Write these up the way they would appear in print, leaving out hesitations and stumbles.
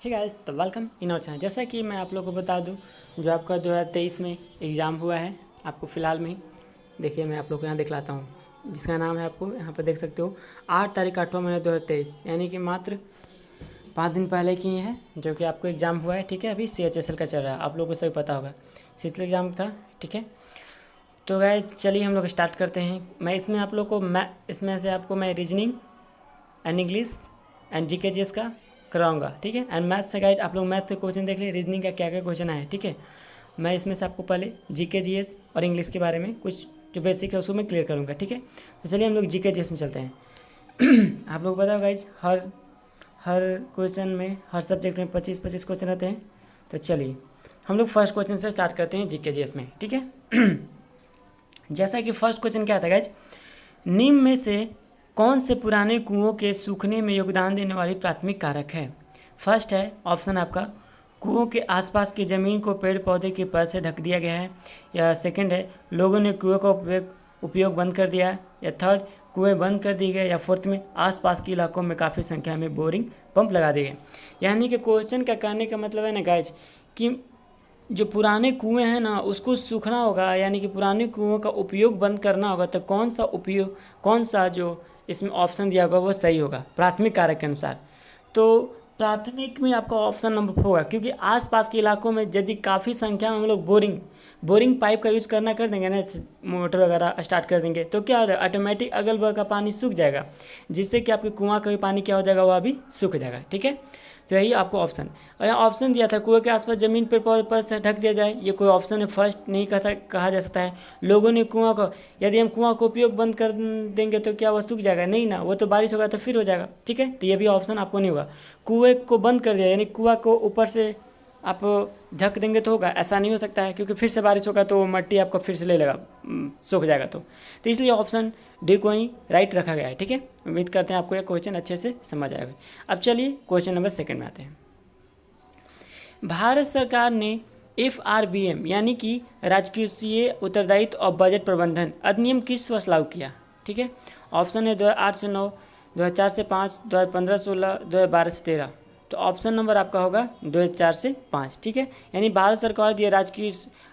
Hey guys, तो welcome in our channel. जैसा कि मैं आप लोगों को बता दूं, जो आपका 2023 में एग्ज़ाम हुआ है आपको फ़िलहाल में ही देखिए, मैं आप लोग को यहाँ दिखलाता हूँ, जिसका नाम है, आपको यहाँ पर देख सकते हो, 8 तारीख 8वां महीना 2023, यानी कि मात्र 5 दिन पहले की है जो कि आपको एग्ज़ाम हुआ है। ठीक है, अभी CHSL का चल रहा है, आप लोगों को सभी पता होगा, CHSL एग्ज़ाम था। ठीक है, तो गाइस चलिए हम लोग स्टार्ट करते हैं। मैं इसमें आप लोग को इसमें से आपको मैं reasoning and English and GK GS का कराऊंगा। ठीक है, एंड मैथ से गाइज आप लोग मैथ के क्वेश्चन देख लिए, रीजनिंग का क्या क्या क्वेश्चन आए। ठीक है, मैं इसमें से आपको पहले GK GS और इंग्लिश के बारे में कुछ जो बेसिक है उसको मैं क्लियर करूँगा। ठीक है, तो चलिए हम लोग GK GS में चलते हैं। आप लोग बताओ गाइज, हर हर क्वेश्चन में, हर सब्जेक्ट में 25-25 क्वेश्चन रहते हैं। तो चलिए हम लोग फर्स्ट क्वेश्चन से स्टार्ट करते हैं GK GS में। ठीक है, जैसा कि फर्स्ट क्वेश्चन क्या था गाइज, निम्न में से कौन से पुराने कुओं के सूखने में योगदान देने वाली प्राथमिक कारक है। फर्स्ट है ऑप्शन आपका, कुओं के आसपास की ज़मीन को पेड़ पौधे की परत से ढक दिया गया है, या सेकंड है लोगों ने कुएं का उपयोग बंद कर दिया, या थर्ड कुएं बंद कर दिए गए, या फोर्थ में आसपास के इलाकों में काफ़ी संख्या में बोरिंग पंप लगा दिए गए। यानी कि क्वेश्चन का कहने का मतलब है ना गाइज कि जो पुराने कुएं हैं ना उसको सूखना होगा, यानी कि पुराने कुओं का उपयोग बंद करना होगा। तो कौन सा जो इसमें ऑप्शन दिया होगा वो सही होगा प्राथमिक कारक के अनुसार। तो प्राथमिक में आपका ऑप्शन नंबर 4 होगा, क्योंकि आसपास के इलाकों में यदि काफ़ी संख्या में हम लोग बोरिंग पाइप का यूज़ करना कर देंगे ना, मोटर वगैरह स्टार्ट कर देंगे, तो क्या हो जाएगा, ऑटोमेटिक अगल बगल का पानी सूख जाएगा, जिससे कि आपके कुआं का भी पानी क्या हो जाएगा, वह भी सूख जाएगा। ठीक है, तो यही आपको ऑप्शन, और यहाँ ऑप्शन दिया था कुएं के आसपास ज़मीन पेड़ पौधे पर से ढक दिया जाए, ये कोई ऑप्शन है फर्स्ट नहीं कहा जा सकता है। लोगों ने कुआं को, यदि हम कुआं को उपयोग बंद कर देंगे तो क्या वो सूख जाएगा, नहीं ना, वो तो बारिश होगा तो फिर हो जाएगा। ठीक है, तो ये भी ऑप्शन आपको नहीं होगा। कुएं को बंद कर दिया यानी कुआं को ऊपर से आप ढक देंगे तो होगा, ऐसा नहीं हो सकता है, क्योंकि फिर से बारिश होगा तो मट्टी आपको फिर से ले लेगा, सूख जाएगा। तो इसलिए ऑप्शन डी को ही राइट रखा गया है। ठीक है, उम्मीद करते हैं आपको यह क्वेश्चन अच्छे से समझ आएगा। अब चलिए क्वेश्चन नंबर 2 में आते हैं। भारत सरकार ने FRBM यानी कि राजकोषीय उत्तरदायित्व और बजट प्रबंधन अधिनियम किस वर्ष लागू किया। ठीक है, ऑप्शन है 2008 से 9, 2004 से 5, 2015 16, 2012 से 13। तो ऑप्शन नंबर आपका होगा 2004 से 5। ठीक है, यानी भारत सरकार द्वारा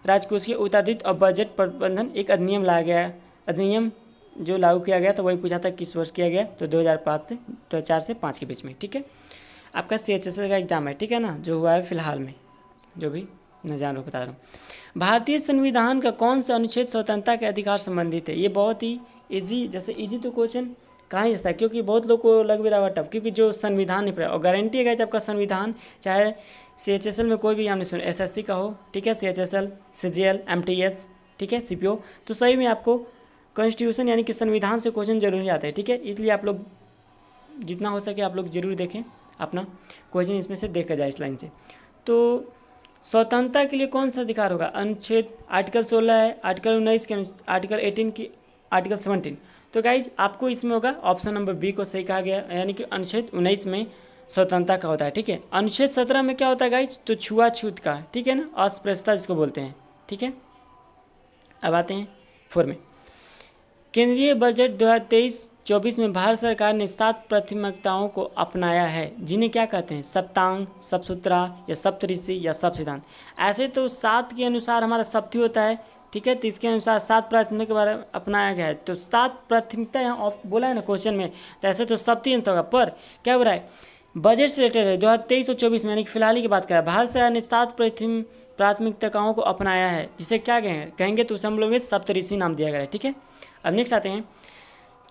राजकोषीय उत्तरदायित्व और बजट प्रबंधन एक अधिनियम लाया गया। अधिनियम जो लागू किया गया तो वही पूछा था किस वर्ष किया गया, तो 2004 से 5 के बीच में। ठीक है, आपका CHSL का एग्जाम है। ठीक है ना, जो हुआ है फिलहाल में, जो भी न जान बता रहा हूँ। भारतीय संविधान का कौन सा अनुच्छेद स्वतंत्रता के अधिकार संबंधित है। ये बहुत ही इजी, जैसे इजी तो क्वेश्चन कहाँ ही था, क्योंकि बहुत लोग को लग भी रहा टफ, क्योंकि जो संविधान नहीं पढ़ा, और गारंटी है कि आपका संविधान चाहे CHSL में कोई भी एग्जाम नहीं सुने, SSC का हो, ठीक है, CHSL, CGL, MTS, ठीक है, CPO, तो सही में आपको कॉन्स्टिट्यूशन यानी कि संविधान से क्वेश्चन जरूर आते हैं। ठीक है, इसलिए आप लोग जितना हो सके आप लोग जरूर देखें, अपना क्वेश्चन इसमें से देखा जाए इस लाइन से। तो स्वतंत्रता के लिए कौन सा अधिकार होगा, अनुच्छेद आर्टिकल 16 है, आर्टिकल 19 के, आर्टिकल 18 की, आर्टिकल 17। तो गाइज आपको इसमें होगा ऑप्शन नंबर बी को सही कहा गया, यानी कि अनुच्छेद 19 में स्वतंत्रता का होता है। ठीक है, अनुच्छेद 17 में क्या होता है गाइज, तो छुआछूत का, ठीक है ना, अस्पृश्यता जिसको बोलते हैं। ठीक है, अब आते हैं 4 में। केंद्रीय बजट 2023-24 में भारत सरकार ने 7 प्राथमिकताओं को अपनाया है, जिन्हें क्या कहते हैं, सप्तांग, सप्तसूत्रा या सप्तऋषि या सप्तसिद्धांत। ऐसे तो 7 के अनुसार हमारा सप्ती होता है। ठीक है, तो इसके अनुसार 7 प्राथमिकता के बारे में अपनाया गया है। तो 7 प्राथमिकता यहाँ बोला है ना क्वेश्चन में, तो ऐसे तो सप्ती आंसर होगा, पर क्या हो रहा है, बजट से रिलेटेड है 2023 और 24 में, यानी कि फिलहाल की बात करें, भारत सरकार ने 7 प्राथमिकताओं को अपनाया है, जिसे क्या कहेंगे तो उसे हम लोग सप्तऋषि नाम दिया गया है। ठीक है, अब नेक्स्ट आते हैं,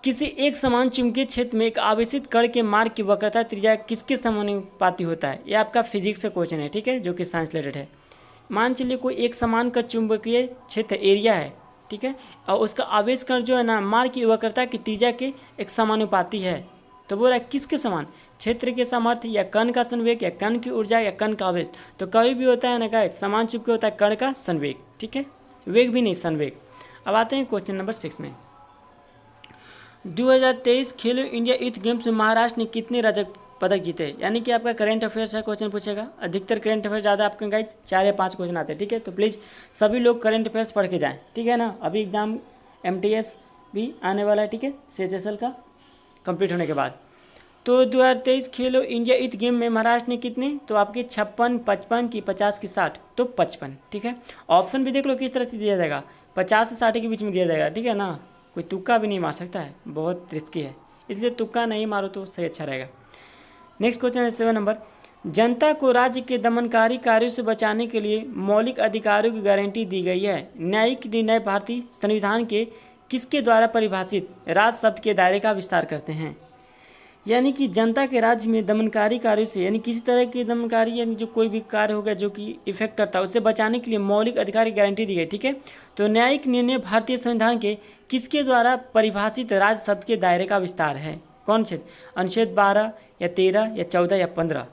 किसी एक समान चुंबकीय क्षेत्र में एक आवेशित कण के मार्ग की वक्रता त्रिज्या किसके समानुपाती होता है। यह आपका फिजिक्स का क्वेश्चन है। ठीक है, जो कि साइंस रिलेटेड है। मान चलिए कोई एक समान का चुंबकीय क्षेत्र एरिया है, ठीक है, और उसका आवेश कण जो है ना मार्ग की वक्रता की त्रिज्या के एक समानुपाती है। तो बोल रहा है किसके समान, क्षेत्र के सामर्थ्य या कण का संवेग या कण की ऊर्जा या कण का आवेश। तो कभी भी होता है ना गाइस, समान चुंबकीय होता है कण का संवेग। ठीक है, वेग भी नहीं, संवेग। अब आते हैं क्वेश्चन नंबर 6 में। 2023 खेलो इंडिया यूथ गेम्स में महाराष्ट्र ने कितने रजत पदक जीते। यानी कि आपका करंट अफेयर्स है, क्वेश्चन पूछेगा। अधिकतर करंट अफेयर्स ज़्यादा आपके गाइज 4 या 5 क्वेश्चन आते हैं। ठीक है, तो प्लीज़ सभी लोग करंट अफेयर्स पढ़ के जाएं। ठीक है ना, अभी एग्जाम MTS भी आने वाला है। ठीक है, CHSL का कंप्लीट होने के बाद। तो 2023 खेलो इंडिया यूथ गेम में महाराष्ट्र ने कितने, तो आपके 56, 55 की 50 की 60, तो 55। ठीक है, ऑप्शन भी देख लो किस तरह से दिया जाएगा, 50 से 60 के बीच में दिया जाएगा। ठीक है ना, कोई तुक्का भी नहीं मार सकता है, बहुत रिस्की है, इसलिए तुक्का नहीं मारो तो सही अच्छा रहेगा। नेक्स्ट क्वेश्चन है 7 नंबर, जनता को राज्य के दमनकारी कार्यों से बचाने के लिए मौलिक अधिकारों की गारंटी दी गई है। न्यायिक निर्णय भारतीय संविधान के किसके द्वारा परिभाषित राज शब्द के दायरे का विस्तार करते हैं। यानी कि जनता के राज्य में दमनकारी कार्यों से, यानी किसी तरह की दमनकारी, यानी जो कोई भी कार्य होगा जो कि इफेक्ट करता है, उससे बचाने के लिए मौलिक अधिकार की गारंटी दी गई। ठीक है, तो न्यायिक निर्णय भारतीय संविधान के किसके द्वारा परिभाषित राज शब्द के दायरे का विस्तार है। कौन छेद, अनुच्छेद 12 या 13 या 14 या 15,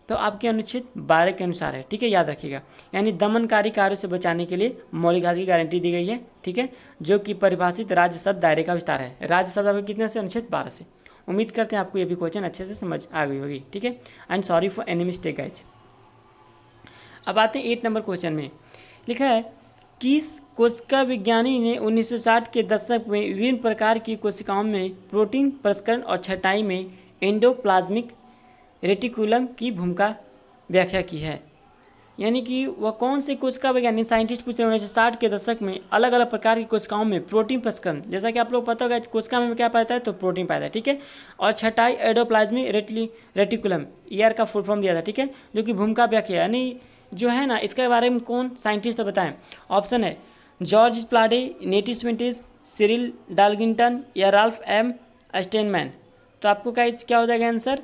तो आपके अनुच्छेद 12 के अनुसार है। ठीक है, याद रखिएगा, यानी दमनकारी कार्यों से बचाने के लिए मौलिक अधिकार की गारंटी दी गई है। ठीक है, जो कि परिभाषित राज्य शब्द दायरे का विस्तार है। राज्य शब्द आपके कितने से, अनुच्छेद 12 से। उम्मीद करते हैं आपको ये भी क्वेश्चन अच्छे से समझ आ गई होगी। ठीक है, and sorry for any mistake guys. अब आते हैं 8 नंबर क्वेश्चन में। लिखा है, किस कोशिका विज्ञानी ने 1960 के दशक में विभिन्न प्रकार की कोशिकाओं में प्रोटीन प्रसंस्करण और छँटाई में एंडोप्लाज्मिक रेटिकुलम की भूमिका व्याख्या की है। यानी कि वह कौन से कोशिका वैज्ञानिक साइंटिस्ट पूछ रहे हैं 1960 के दशक में अलग अलग प्रकार की कोशिकाओं में प्रोटीन प्रसंस्करण, जैसा कि आप लोग पता होगा कोशिका में क्या पाता है, तो प्रोटीन पाता है। ठीक है, और छँटाई एंडोप्लाज्मिक रेटिकुलम, ईआर का फुल फॉर्म दिया था। ठीक है, जो कि भूमिका व्याख्या, यानी जो है ना, इसके बारे में कौन साइंटिस्ट तो बताएं। ऑप्शन है जॉर्ज प्लाडे, नेटिस वेंटिस, सिरिल डाल्गिंटन या राल्फ एम स्टेनमैन। तो आपको क्या हो जाएगा आंसर,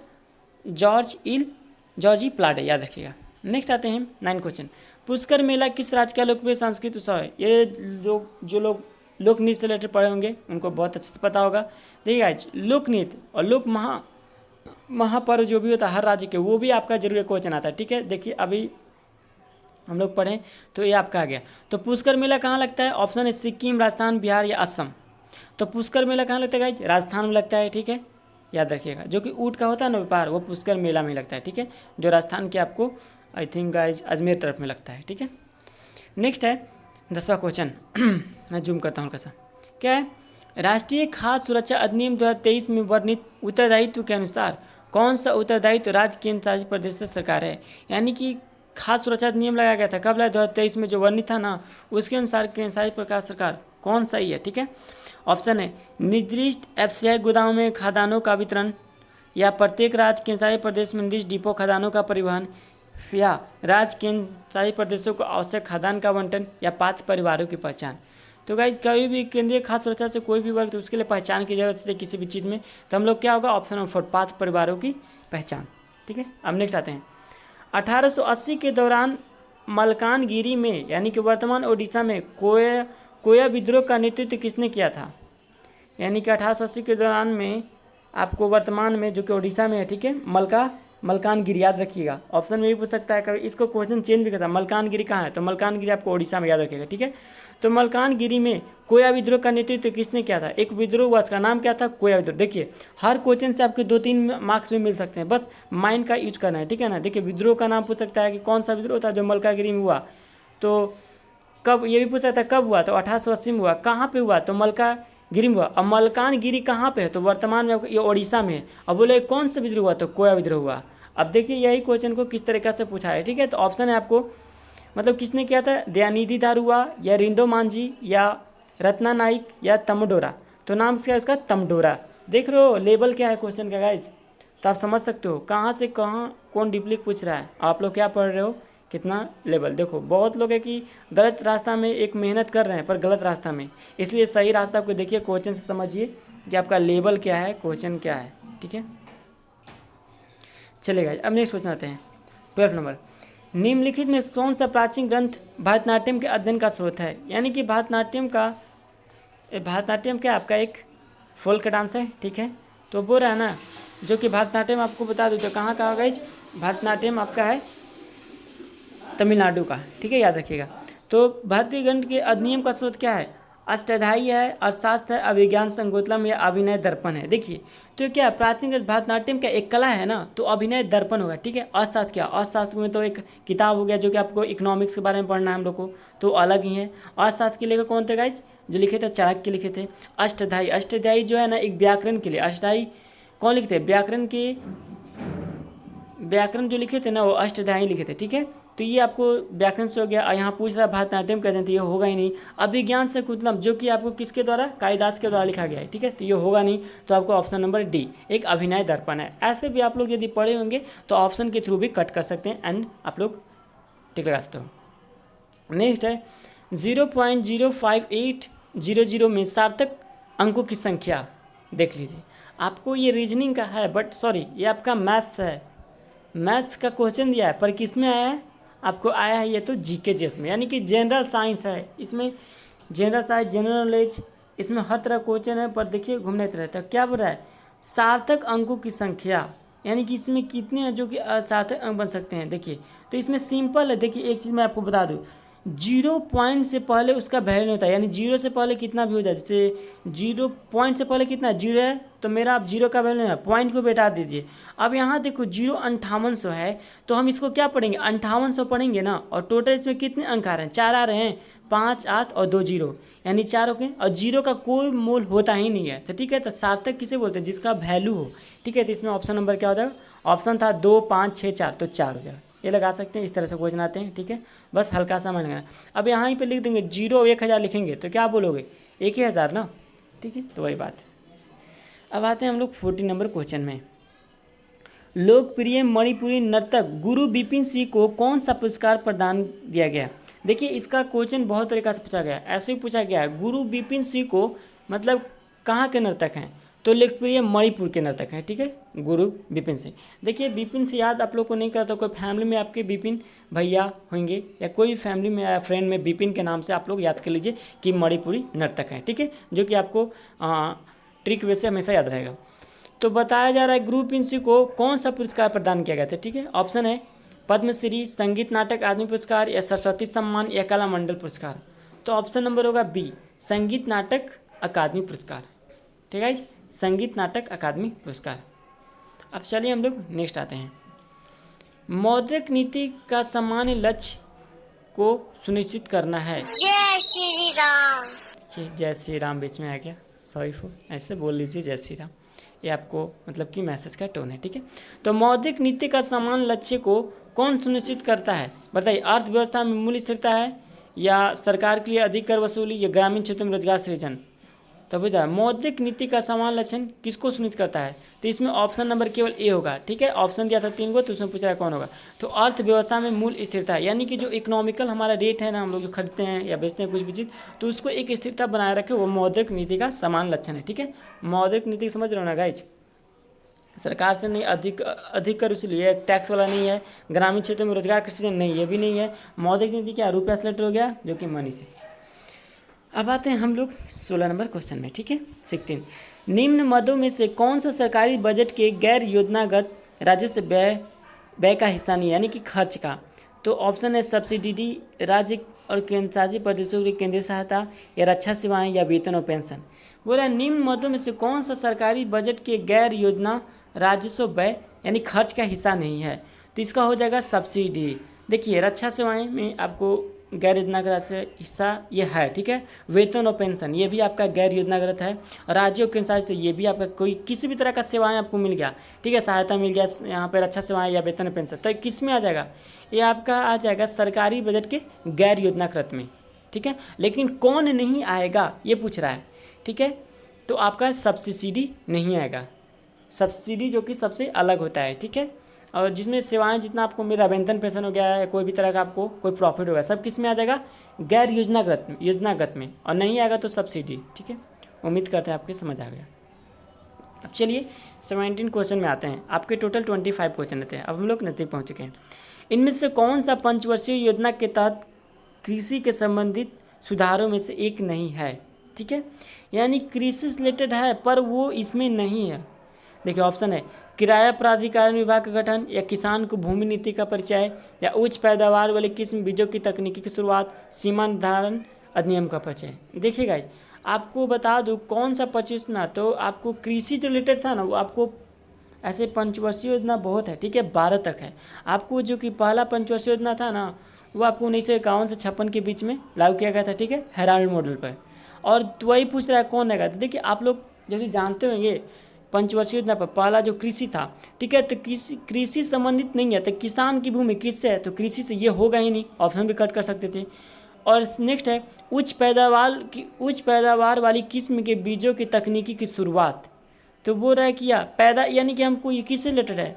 जॉर्जी प्लाडे, याद रखिएगा। नेक्स्ट आते हैं 9 क्वेश्चन, पुष्कर मेला किस राज्य का लोकप्रिय सांस्कृतिक उत्सव है। ये जो लोग लोक नृत्य से रिलेटेड पढ़े होंगे उनको बहुत अच्छे से पता होगा। देखिए गाइज, लोक नृत्य और लोक महापर्व जो भी होता है हर राज्य के, वो भी आपका जरूर क्वेश्चन आता है। ठीक है, देखिए अभी हम लोग पढ़ें तो ये आपका आ गया। तो पुष्कर मेला कहाँ लगता है, ऑप्शन है सिक्किम, राजस्थान, बिहार या असम। तो पुष्कर मेला कहाँ लगता है गाइज, राजस्थान में लगता है। ठीक है, याद रखिएगा, जो कि ऊँट का होता है ना व्यापार, वो पुष्कर मेला में लगता है। ठीक है, जो राजस्थान के आपको आई थिंक गाइज अजमेर तरफ में लगता है। ठीक है, नेक्स्ट है 10वां क्वेश्चन मैं जूम करता हूँ कैसा, क्या है, राष्ट्रीय खाद्य सुरक्षा अधिनियम 2023 में वर्णित उत्तरदायित्व के अनुसार कौन सा उत्तरदायित्व राज्य केंद्र शासित प्रदेश से सरकार है। यानी कि खाद्य सुरक्षा अधिनियम लगाया गया था, कब लगा, 2023 में, जो वर्णित था ना, उसके अनुसार केंद्र शासित प्रकार सरकार कौन सा ही है। ठीक है, ऑप्शन है निर्दिष्ट एफसीआई गोदामों में खाद्यान्नों का वितरण, या प्रत्येक राज्य केंद्र शासित प्रदेश में निर्दिष्ट डिपो खाद्यान्नों का परिवहन, या राज्य केंद्र शासित प्रदेशों को आवश्यक खाद्यान्न का आवंटन, या पात्र परिवारों की पहचान। तो गाइज कभी भी केंद्रीय खाद्य सुरक्षा से कोई भी वर्ग, तो उसके लिए पहचान की जरूरत है किसी भी चीज़ में, तो हम लोग क्या होगा, ऑप्शन नंबर 4 पात्र परिवारों की पहचान। ठीक है, अब नेक्स्ट आते हैं 1880 के दौरान मलकानगिरी में, यानी कि वर्तमान ओडिशा में कोया विद्रोह का नेतृत्व किसने किया था। यानी कि 1880 के दौरान में आपको वर्तमान में, जो कि ओडिशा में है, ठीक है, मलकानगिरी, याद रखिएगा। ऑप्शन में भी पूछ सकता है, कभी इसको क्वेश्चन चेंज भी करता है, मलकानगिरी कहाँ है, तो मलकानगिरी आपको ओडिशा में, याद रखिएगा। ठीक है, तो मलकानगिरी में कोया विद्रोह का नेतृत्व किसने किया था। एक विद्रोह हुआ, उसका नाम क्या था, कोया विद्रोह। देखिए हर क्वेश्चन से आपके 2-3 मार्क्स में मिल सकते हैं, बस माइंड का यूज करना है। ठीक है ना, देखिए विद्रोह का नाम पूछ सकता है कि कौन सा विद्रोह था जो मलकानगिरी में हुआ, तो कब, ये भी पूछ सकता है कब हुआ, तो 1880 में हुआ। कहाँ पे हुआ, तो मलकानगिरी में हुआ। अब मलकानगिरी कहाँ पे है, तो वर्तमान में ये ओडिशा में है। अब बोले कौन सा विद्रोह हुआ, तो कोया विद्रोह हुआ। अब देखिए यही क्वेश्चन को किस तरीके से पूछा है। ठीक है, तो ऑप्शन है आपको, मतलब किसने किया था, दयानिधि दारुआ, या रिंदो मांझी, या रत्ना नाइक, या तमडोरा। तो नाम क्या है उसका, तमडोरा। देख रहे हो लेवल क्या है क्वेश्चन का गाइज, तो आप समझ सकते हो कहाँ से कहाँ कौन डीपली पूछ रहा है। आप लोग क्या पढ़ रहे हो, कितना लेवल। देखो बहुत लोग है कि गलत रास्ता में एक मेहनत कर रहे हैं पर गलत रास्ता में, इसलिए सही रास्ता को देखिए, क्वेश्चन से समझिए कि आपका लेवल क्या है, क्वेश्चन क्या है। ठीक है, चलेगा। अब नेक्स्ट क्वेश्चन आते हैं 12 नंबर, निम्नलिखित में कौन सा प्राचीन ग्रंथ भरतनाट्यम के अध्ययन का स्रोत है। यानी कि भरतनाट्यम क्या आपका एक फोल्क डांस है। ठीक है, तो बोल रहा है ना, जो कि भरतनाट्यम आपको बता दो तो कहाँ का होगा, भरतनाट्यम आपका है तमिलनाडु का। ठीक है, याद रखिएगा। तो भारतीय गणित के अधिनियम का स्रोत क्या है, अष्टाध्यायी है, अर्थशास्त्र है, अभिज्ञान संगोतलम या अभिनय दर्पण है। देखिए तो क्या प्राचीन भरतनाट्यम का एक कला है ना, तो अभिनय दर्पण होगा। ठीक है, अर्थशास्त्र क्या, अर्थशास्त्र में तो एक किताब हो गया जो कि आपको इकोनॉमिक्स के बारे में पढ़ना है हम लोग को, तो अलग ही है। अर्थशास्त्र के लेखक कौन थे गाइज, जो लिखे थे चाणक्य लिखे थे। अष्टाध्यायी जो है ना एक व्याकरण के लिए, अष्टाध्यायी कौन लिखे थे? व्याकरण जो लिखे थे ना वो अष्टाध्यायी लिखे थे, ठीक है। तो ये आपको व्याकरण से हो गया। और यहाँ पूछ रहा है भारतनाट्यम कहते हैं, तो ये होगा ही नहीं। अभिज्ञान से कुतलम जो कि आपको किसके द्वारा? कालिदास के द्वारा लिखा गया है, ठीक है, तो ये होगा नहीं। तो आपको ऑप्शन नंबर डी एक अभिनय दर्पण है। ऐसे भी आप लोग यदि पढ़े होंगे तो ऑप्शन के थ्रू भी कट कर सकते हैं एंड आप लोग टिक लगा सकते हो। नेक्स्ट है 0.05800 में सार्थक अंकों की संख्या। देख लीजिए, आपको ये रीजनिंग का है, बट सॉरी ये आपका मैथ्स है। मैथ्स का क्वेश्चन दिया है, पर किस में आया है? आपको आया है ये तो जीके जीएस में, यानी कि जनरल साइंस है। इसमें जनरल साइंस, जनरल नॉलेज, इसमें हर तरह क्वेश्चन है। पर देखिए घूमने रहता है, क्या बोल रहा है? सार्थक अंकों की संख्या, यानी कि इसमें कितने हैं जो कि सार्थक अंक बन सकते हैं। देखिए तो इसमें सिंपल है। देखिए एक चीज़ मैं आपको बता दूँ, 0 पॉइंट से पहले उसका वैल्यू नहीं होता है, यानी 0 से पहले कितना भी हो जाए। जैसे 0 पॉइंट से पहले कितना 0 है, तो मेरा आप 0 का वैल्यू है, पॉइंट को बैठा दीजिए। अब यहाँ देखो 0 5800 है, तो हम इसको क्या पढ़ेंगे? 5800 पढ़ेंगे ना। और टोटल इसमें कितने अंक आ रहे हैं? 4 आ रहे हैं, 5 8 और 2 0, यानी 4 हो गए। और 0 का कोई मोल होता ही नहीं है, तो ठीक है। तो सार्थक किसे बोलते हैं? जिसका वैल्यू हो, ठीक है। तो इसमें ऑप्शन नंबर क्या हो जाएगा? ऑप्शन था 2 5 6 4, तो 4 हो जाएगा। ये लगा सकते हैं, इस तरह से क्वेश्चन आते हैं, ठीक है। बस हल्का सा मन लगाना। अब यहाँ पे लिख देंगे 0 1000 लिखेंगे तो क्या बोलोगे? 1000 ना, ठीक है। तो वही बात है। अब आते हैं हम लोग 40 नंबर क्वेश्चन में। लोकप्रिय मणिपुरी नर्तक गुरु बिपिन सिंह को कौन सा पुरस्कार प्रदान दिया गया? देखिए इसका क्वेश्चन बहुत तरीका से पूछा गया है। ऐसे ही पूछा गया है, गुरु बिपिन सिंह को मतलब कहाँ के नर्तक हैं? तो लोकप्रिय मणिपुर के नर्तक हैं, ठीक है, गुरु बिपिन सिंह। देखिए बिपिन से याद आप लोग को नहीं करता, कोई फैमिली में आपके बिपिन भैया होंगे या कोई भी फैमिली में या फ्रेंड में बिपिन के नाम से आप लोग याद कर लीजिए कि मणिपुरी नर्तक हैं, ठीक है, जो कि आपको ट्रिक वैसे हमेशा याद रहेगा। तो बताया जा रहा है गुरु बिपिन सिंह को कौन सा पुरस्कार प्रदान किया गया था, ठीक है। ऑप्शन है पद्मश्री, संगीत नाटक अकादमी पुरस्कार, या सरस्वती सम्मान, या कला मंडल पुरस्कार। तो ऑप्शन नंबर होगा बी, संगीत नाटक अकादमी पुरस्कार, ठीक है, संगीत नाटक अकादमी पुरस्कार। अब चलिए हम लोग नेक्स्ट आते हैं। मौद्रिक नीति का सामान्य लक्ष्य को सुनिश्चित करना है। जय श्री राम। जय श्री राम बीच में आ गया, सॉरी फॉर, ऐसे बोल लीजिए जय श्री राम, ये आपको मतलब कि मैसेज का टोन है, ठीक है। तो मौद्रिक नीति का समान लक्ष्य को कौन सुनिश्चित करता है? बताइए, अर्थव्यवस्था में मूल्य स्थिरता है, या सरकार के लिए अधिक कर वसूली, या ग्रामीण क्षेत्रों में रोजगार सृजन। तो बताया मौद्रिक नीति का समान लक्षण किसको सुनिश्चित करता है? तो इसमें ऑप्शन नंबर केवल ए होगा, ठीक है। ऑप्शन दिया था 3 को, तो उसमें पूछ रहा है कौन होगा। तो अर्थव्यवस्था में मूल्य स्थिरता है, यानी कि जो इकोनॉमिकल हमारा रेट है ना, हम लोग जो खरीदते हैं या बेचते हैं कुछ भी चीज़, तो उसको एक स्थिरता बनाए रखे, वो मौद्रिक नीति का समान लक्षण है, ठीक है। मौद्रिक नीति समझ रहे हो ना गाइज? सरकार से नहीं अधिक कर इसलिए टैक्स वाला नहीं है, ग्रामीण क्षेत्रों में रोजगार का सृजन नहीं, ये भी नहीं है। मौद्रिक नीति क्या? रुपया से रिलेटेड हो गया, जो कि मनी से। अब आते हैं हम लोग 16 नंबर क्वेश्चन में, ठीक है। 16, निम्न मदों में से कौन सा सरकारी बजट के गैर योजनागत राजस्व व्यय का हिस्सा नहीं है, यानी कि खर्च का? तो ऑप्शन है सब्सिडी, राज्य और केंद्र शासित प्रदेशों की केंद्रीय सहायता, या रक्षा सेवाएं, या वेतन और पेंशन। बोला निम्न मदों में से कौन सा सरकारी बजट के गैर योजना राजस्व व्यय यानी खर्च का हिस्सा नहीं है? तो इसका हो जाएगा सब्सिडी। देखिए रक्षा सेवाएं में आपको गैर योजनागत हिस्सा ये है, ठीक है। वेतन और पेंशन ये भी आपका गैर योजनागत है। राज्यों के अनुसार से ये भी आपका कोई किसी भी तरह का सेवाएं आपको मिल गया, ठीक है, सहायता मिल गया यहाँ पे रक्षा सेवाएं या वेतन और पेंशन, तो किस में आ जाएगा? ये आपका आ जाएगा सरकारी बजट के गैर योजनाकृत में, ठीक है। लेकिन कौन नहीं आएगा ये पूछ रहा है, ठीक है। तो आपका सब्सिडी नहीं आएगा, सब्सिडी जो कि सबसे अलग होता है, ठीक है। और जिसमें सेवाएं जितना आपको मेरा वेतन पेंशन हो गया है, कोई भी तरह का आपको कोई प्रॉफिट होगा, सब किस में आ जाएगा? गैर योजनागत में। और नहीं आएगा तो सब्सिडी, ठीक है। उम्मीद करते हैं आपके समझ आ गया। अब चलिए 17 क्वेश्चन में आते हैं। आपके टोटल 25 क्वेश्चन रहते हैं। अब हम लोग नज़दीक पहुँच चुके हैं। इनमें से कौन सा पंचवर्षीय योजना के तहत कृषि के संबंधित सुधारों में से एक नहीं है, ठीक है। यानी कृषि से रिलेटेड है पर वो इसमें नहीं है। देखिए ऑप्शन है किराया प्राधिकरण विभाग का गठन, या किसान को भूमि नीति का परिचय, या उच्च पैदावार वाले किस्म बीजों की तकनीकी की शुरुआत, सीमा निर्धारण अधिनियम का परिचय। देखिएगा आपको बता दूं कौन सा परियोजना, तो आपको कृषि जो रिलेटेड था ना वो आपको ऐसे पंचवर्षीय योजना बहुत है, ठीक है, 12 तक है। आपको जो कि पहला पंचवर्षीय योजना था ना वो आपको 1951 से 56 के बीच में लागू किया गया था, ठीक है, हेराल्ड मॉडल पर। और वही पूछ रहा है कौन रहेगा। तो देखिए आप लोग यदि जानते होंगे पंचवर्षीय योजना पर पहला जो कृषि था, ठीक है, तो कृषि संबंधित नहीं है, तो किसान की भूमि किससे है, तो कृषि से, ये होगा ही नहीं, ऑप्शन भी कट कर सकते थे। और नेक्स्ट है उच्च पैदावार वाली किस्म के बीजों की तकनीकी की शुरुआत, तो बोल रहा है कि पैदा यानी कि हमको ये किससे रिलेटेड है,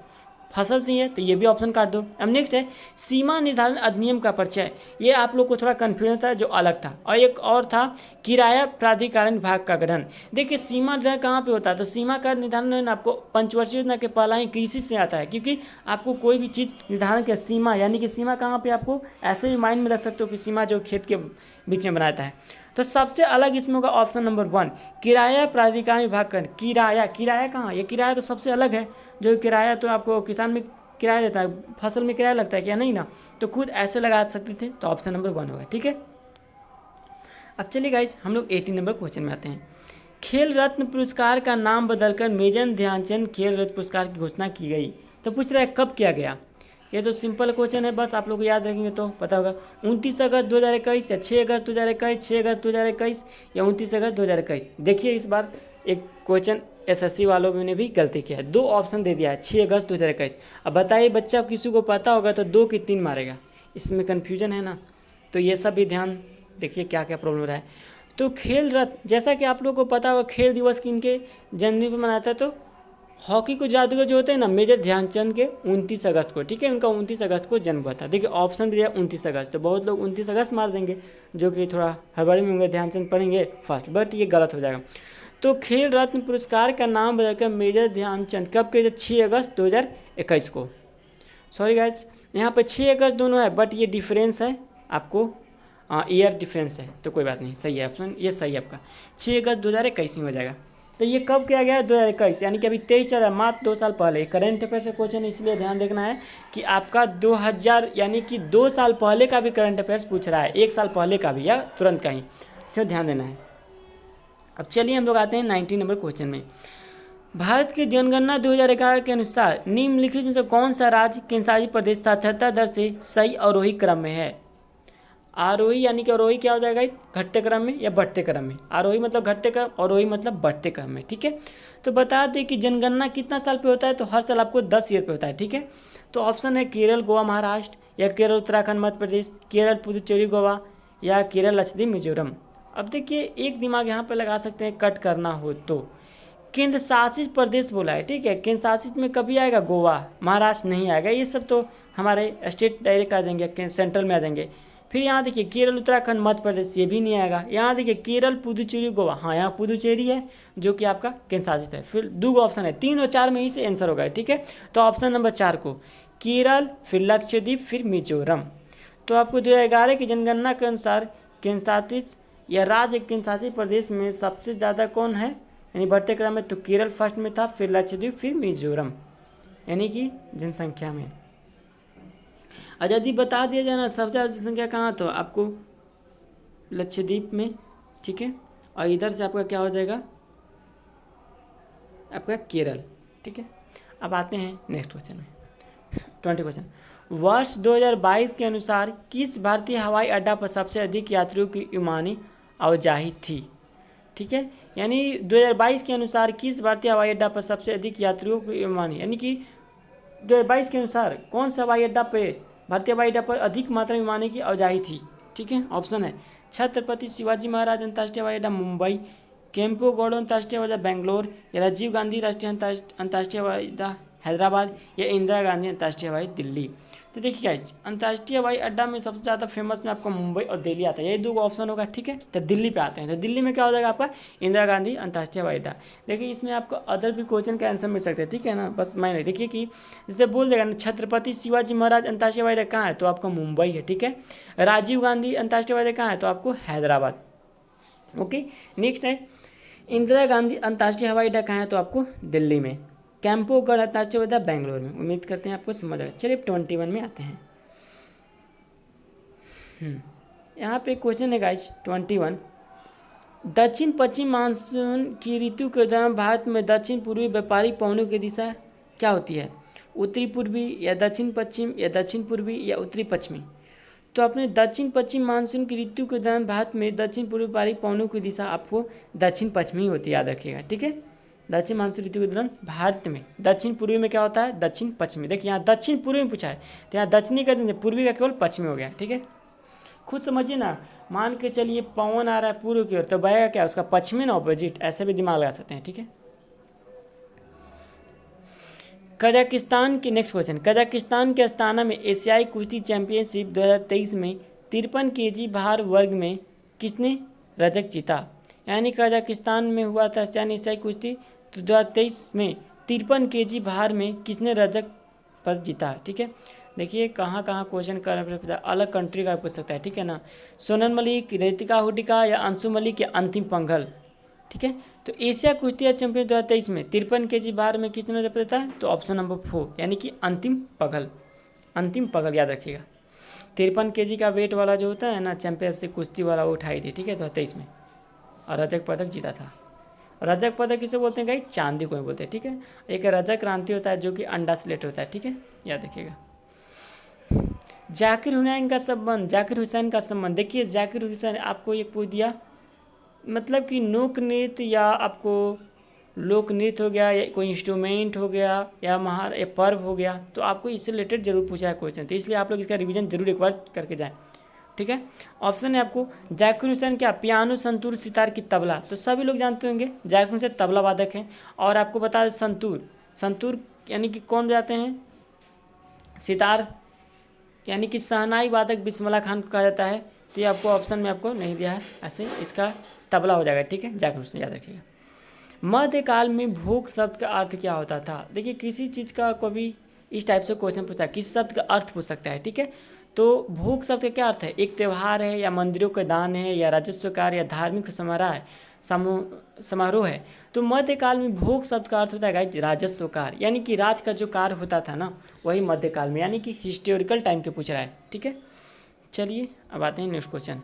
फसल से ही है, तो ये भी ऑप्शन काट दो। अब नेक्स्ट है सीमा निर्धारण अधिनियम का परिचय, ये आप लोग को थोड़ा कन्फ्यूजन था जो अलग था। और एक और था किराया प्राधिकरण विभाग का गठन। देखिए सीमा निर्धारण कहाँ पे होता है, तो सीमा का निर्धारण आपको पंचवर्षीय योजना के पहला ही कृषि से आता है, क्योंकि आपको कोई भी चीज़ निर्धारण के सीमा यानी कि सीमा कहाँ पे आपको ऐसे ही माइंड में रख सकते हो कि सीमा जो खेत के बीच में बनाता है। तो सबसे अलग इसमें होगा ऑप्शन नंबर 1 किराया प्राधिकरण विभाग का। किराया कहाँ, ये किराया तो सबसे अलग है, जो किराया तो आपको किसान में किराया देता है, फसल में किराया लगता है क्या, नहीं ना, तो खुद ऐसे लगा सकते थे, तो ऑप्शन नंबर 1 होगा। ठीक है, अब चलिए गाइज हम लोग 18 नंबर क्वेश्चन में आते हैं। खेल रत्न पुरस्कार का नाम बदलकर मेजर ध्यानचंद खेल रत्न पुरस्कार की घोषणा की गई, तो पूछ रहा है कब किया गया। ये तो सिंपल क्वेश्चन है, बस आप लोग को याद रखेंगे तो पता होगा। 29 अगस्त 2021 या 6 अगस्त 2021, 6 अगस्त 2021 या 29 अगस्त 2021। देखिए इस बार एक क्वेश्चन एसएससी वालों ने भी गलती किया है, 2 ऑप्शन दे दिया है 6 अगस्त 2021। अब बताइए बच्चा किसी को पता होगा तो 2 की 3 मारेगा, इसमें कन्फ्यूजन है ना, तो ये सब भी ध्यान देखिए क्या क्या प्रॉब्लम रहा है। तो खेल रत्न, जैसा कि आप लोग को पता होगा खेल दिवस किनके जन्मदिन पर मनाता है, तो हॉकी को जादूगर जो होते हैं ना मेजर ध्यानचंद के 29 अगस्त को, ठीक है, उनका 29 अगस्त को जन्म हुआ था। देखिए ऑप्शन भी दिया 29 अगस्त, तो बहुत लोग 29 अगस्त मार देंगे, जो कि थोड़ा हड़बड़ी में होंगे, ध्यानचंद पढ़ेंगे फर्स्ट, बट ये गलत हो जाएगा। तो खेल रत्न पुरस्कार का नाम बदलकर मेजर ध्यानचंद कब के, 6 अगस्त 2021 को। सॉरी गाइज, यहाँ पे 6 अगस्त दोनों है, बट ये डिफरेंस है आपको, ईयर डिफरेंस है, तो कोई बात नहीं, सही है ऑप्शन, ये सही है आपका, 6 अगस्त 2021 में हो जाएगा। तो ये कब किया गया है, 2021, यानी कि अभी 23 चल रहा है, मात्र 2 साल पहले। करंट अफेयर से क्वेश्चन इसलिए ध्यान देखना है कि आपका 2000 यानी कि 2 साल पहले का भी करंट अफेयर्स पूछ रहा है, 1 साल पहले का भी या तुरंत का ही, इसे ध्यान देना है। अब चलिए हम लोग आते हैं 19 नंबर क्वेश्चन में। भारत की जनगणना 2011 के अनुसार निम्नलिखित में से कौन सा राज्य केंद्रशासित प्रदेश साक्षरता दर से सही अवरोही क्रम में है। आरोही यानी कि अवरोही क्या हो जाएगा, घटते क्रम में या बढ़ते क्रम में। आरोही मतलब घटते क्रम, अवरोही मतलब बढ़ते क्रम में। ठीक है, तो बता दें कि जनगणना कितना साल पे होता है, तो हर साल आपको 10 ईयर पे होता है। ठीक है, तो ऑप्शन है केरल, गोवा, महाराष्ट्र, या केरल, उत्तराखंड, मध्य प्रदेश, केरल, पुदुचेरी, गोवा, या केरल, लक्षद्वीप, मिजोरम। अब देखिए एक दिमाग यहाँ पे लगा सकते हैं, कट करना हो तो केंद्र शासित प्रदेश बोला है, ठीक है, केंद्र शासित में कभी आएगा, गोवा, महाराष्ट्र नहीं आएगा, ये सब तो हमारे स्टेट डायरेक्ट आ जाएंगे, सेंट्रल में आ जाएंगे। फिर यहाँ देखिए केरल, उत्तराखंड, मध्य प्रदेश, ये भी नहीं आएगा। यहाँ देखिए केरल, पुदुचेरी, गोवा, हाँ यहाँ पुदुचेरी है जो कि आपका केंद्र शासित है। फिर 2 ऑप्शन है, 3 और 4 में ही से आंसर होगा। ठीक है, तो ऑप्शन नंबर 4 को केरल, फिर लक्षद्वीप, फिर मिजोरम। तो आपको 2011 की जनगणना के अनुसार केंद्र शासित या राज्य केंद्र शासित प्रदेश में सबसे ज़्यादा कौन है, यानी बढ़ते क्रम में, तो केरल फर्स्ट में था, फिर लक्षद्वीप, फिर मिजोरम, यानी कि जनसंख्या में। और यदि बता दिया जाए ना सबसे ज़्यादा जनसंख्या कहाँ, तो आपको लक्षद्वीप में। ठीक है, और इधर से आपका क्या हो जाएगा, आपका केरल। ठीक है, अब आते हैं नेक्स्ट क्वेश्चन में, 20 क्वेश्चन। वर्ष 2022 के अनुसार किस भारतीय हवाई अड्डा पर सबसे अधिक यात्रियों की विमानी आवाजाही थी। ठीक है, यानी 2022 के अनुसार किस भारतीय हवाई अड्डा पर सबसे अधिक यात्रियों की विमानी, यानी कि 2022 के अनुसार कौन सा हवाई अड्डा पे, भारतीय हवाई अड्डा पर अधिक मात्रा में विमानों की आवाजाही थी। ठीक है, ऑप्शन है छत्रपति शिवाजी महाराज अंतर्राष्ट्रीय हवाई अड्डा मुंबई, केम्पेगौड़ा अंतर्राष्ट्रीय हवाई अड्डा बेंगलोर, या राजीव गांधी राष्ट्रीय अंतर्राष्ट्रीय हवाई अड्डा हैदराबाद, या इंदिरा गांधी अंतर्राष्ट्रीय हवाई दिल्ली। तो देखिए गाइस, अंतर्राष्ट्रीय हवाई अड्डा में सबसे ज़्यादा फेमस में आपको मुंबई और दिल्ली आता है, यही 2 ऑप्शन होगा। ठीक है, तो दिल्ली पे आते हैं, तो दिल्ली में क्या हो जाएगा आपका, इंदिरा गांधी अंतर्राष्ट्रीय हवाई अड्डा। देखिए इसमें आपको अदर भी क्वेश्चन का आंसर मिल सकता है, ठीक है ना, बस मैं नहीं, देखिए कि जैसे बोल देगा ना छत्रपति शिवाजी महाराज अंतर्राष्ट्रीय हवाई अड्डा कहाँ है, तो आपका मुंबई है। ठीक है, राजीव गांधी अंतर्राष्ट्रीय हवाई अड्डा कहाँ है, तो आपको हैदराबाद। ओके, नेक्स्ट है इंदिरा गांधी अंतर्राष्ट्रीय हवाई अड्डा कहाँ है, तो आपको दिल्ली में। केम्पेगौड़ा अंतर्राष्ट्रीय हवाई अड्डा बेंगलोर में। उम्मीद करते हैं आपको समझ आएगा। चलिए 21 में आते हैं। यहाँ पे क्वेश्चन है गाइस 21। दक्षिण पश्चिम मानसून की ऋतु के दौरान भारत में दक्षिण पूर्वी व्यापारिक पवनों की दिशा क्या होती है, उत्तरी पूर्वी, या दक्षिण पश्चिम, या दक्षिण पूर्वी, या उत्तरी पश्चिमी। तो अपने दक्षिण पश्चिम मानसून की ऋतु के दौरान भारत में दक्षिण पूर्वी व्यापारिक पवनों की दिशा आपको दक्षिण पश्चिमी होती है, याद रखिएगा। ठीक है, दक्षिण मानसून ऋतु के दौरान भारत में दक्षिण पूर्वी में क्या होता है, दक्षिण पश्चिमी। देखिए यहाँ दक्षिण पूर्वी में पूछा है, तो यहाँ दक्षिणी कर देंगे, पूर्वी का केवल पश्चिमी हो गया। ठीक है, खुद समझिए ना। मान के चलिए पवन आ रहा है पूर्व की ओर, तो बहेगा क्या, उसका पश्चिमी ना ऑपोजिट, ऐसे भी दिमाग लगा सकते हैं। ठीक है, कजाकिस्तान की नेक्स्ट क्वेश्चन, कजाकिस्तान के अस्ताना में एशियाई कुश्ती चैंपियनशिप 2023 में 53 केजी भार वर्ग में किसने रजत जीता। यानी कजाकिस्तान में हुआ था एशियाई कुश्ती, तो 2023 में 53 केजी भार में किसने रजत पदक जीता। ठीक है, देखिए कहाँ कहाँ क्वेश्चन कर अलग कंट्री का पूछ सकता है। ठीक है ना, सोनम मलिक, रितिका हुडिका या अंशु मलिक या अंतिम पंघल। ठीक है, तो एशिया कुश्ती चैंपियन 2023 में 53 केजी भार में किसने रजत देता है, तो ऑप्शन नंबर 4 यानी कि अंतिम पगल। अंतिम पगल याद रखिएगा। 53 केजी का वेट वाला जो होता है ना चैंपियनशिप कुश्ती वाला, वो उठाई थी। ठीक है, 2023 में, और रजत पदक जीता था। रजत पदक किसे बोलते हैं गाइस, चांदी को ही बोलते हैं। ठीक है, एक रजत क्रांति होता है जो कि अंडा से लेट होता है। ठीक है, याद रखिएगा। जाकिर हुसैन का संबंध, जाकिर हुसैन का संबंध, देखिए जाकिर हुसैन आपको एक पूछ दिया, मतलब कि लोक नृत्य या आपको लोक नृत्य हो गया या कोई इंस्ट्रूमेंट हो गया या पर्व हो गया, तो आपको इससे रिलेटेड जरूर पूछा है क्वेश्चन, तो इसलिए आप लोग इसका रिवीजन जरूर एक बार करके जाएं। ठीक है, ऑप्शन है आपको जाकिर हुसैन क्या, पियानो, संतूर, सितार की तबला। तो सभी लोग जानते होंगे जाकिर हुसैन तबला वादक हैं। और आपको बता दें संतूर, संतूर यानी कि कौन बजाते हैं, सितार यानी कि शहनाई वादक बिस्मिल्लाह खान को कहा जाता है। तो ये आपको ऑप्शन में आपको नहीं दिया है, ऐसे इसका तबला हो जाएगा। ठीक है, जाकिर हुसैन याद रखिएगा। मध्यकाल में भोग शब्द का अर्थ क्या होता था। देखिए किसी चीज़ का कभी इस टाइप से क्वेश्चन पूछता है, किसी शब्द का अर्थ पूछ सकता है। ठीक है, तो भोग शब्द का क्या अर्थ है, एक त्यौहार है या मंदिरों का दान है या राजस्व कार्य या धार्मिक समारोह है। तो मध्यकाल में भोग शब्द का अर्थ होता है गाइस राजस्व कार्य, यानी कि राज का जो कार्य होता था ना, वही मध्यकाल में, यानी कि हिस्टोरिकल टाइम के पूछ रहा है। ठीक है, चलिए अब आते हैं नेक्स्ट क्वेश्चन।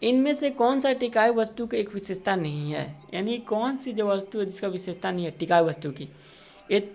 इनमें से कौन सा टिकाऊ वस्तु की एक विशेषता नहीं है, यानी कौन सी जो वस्तु है जिसका विशेषता नहीं है टिकाऊ वस्तु की। एक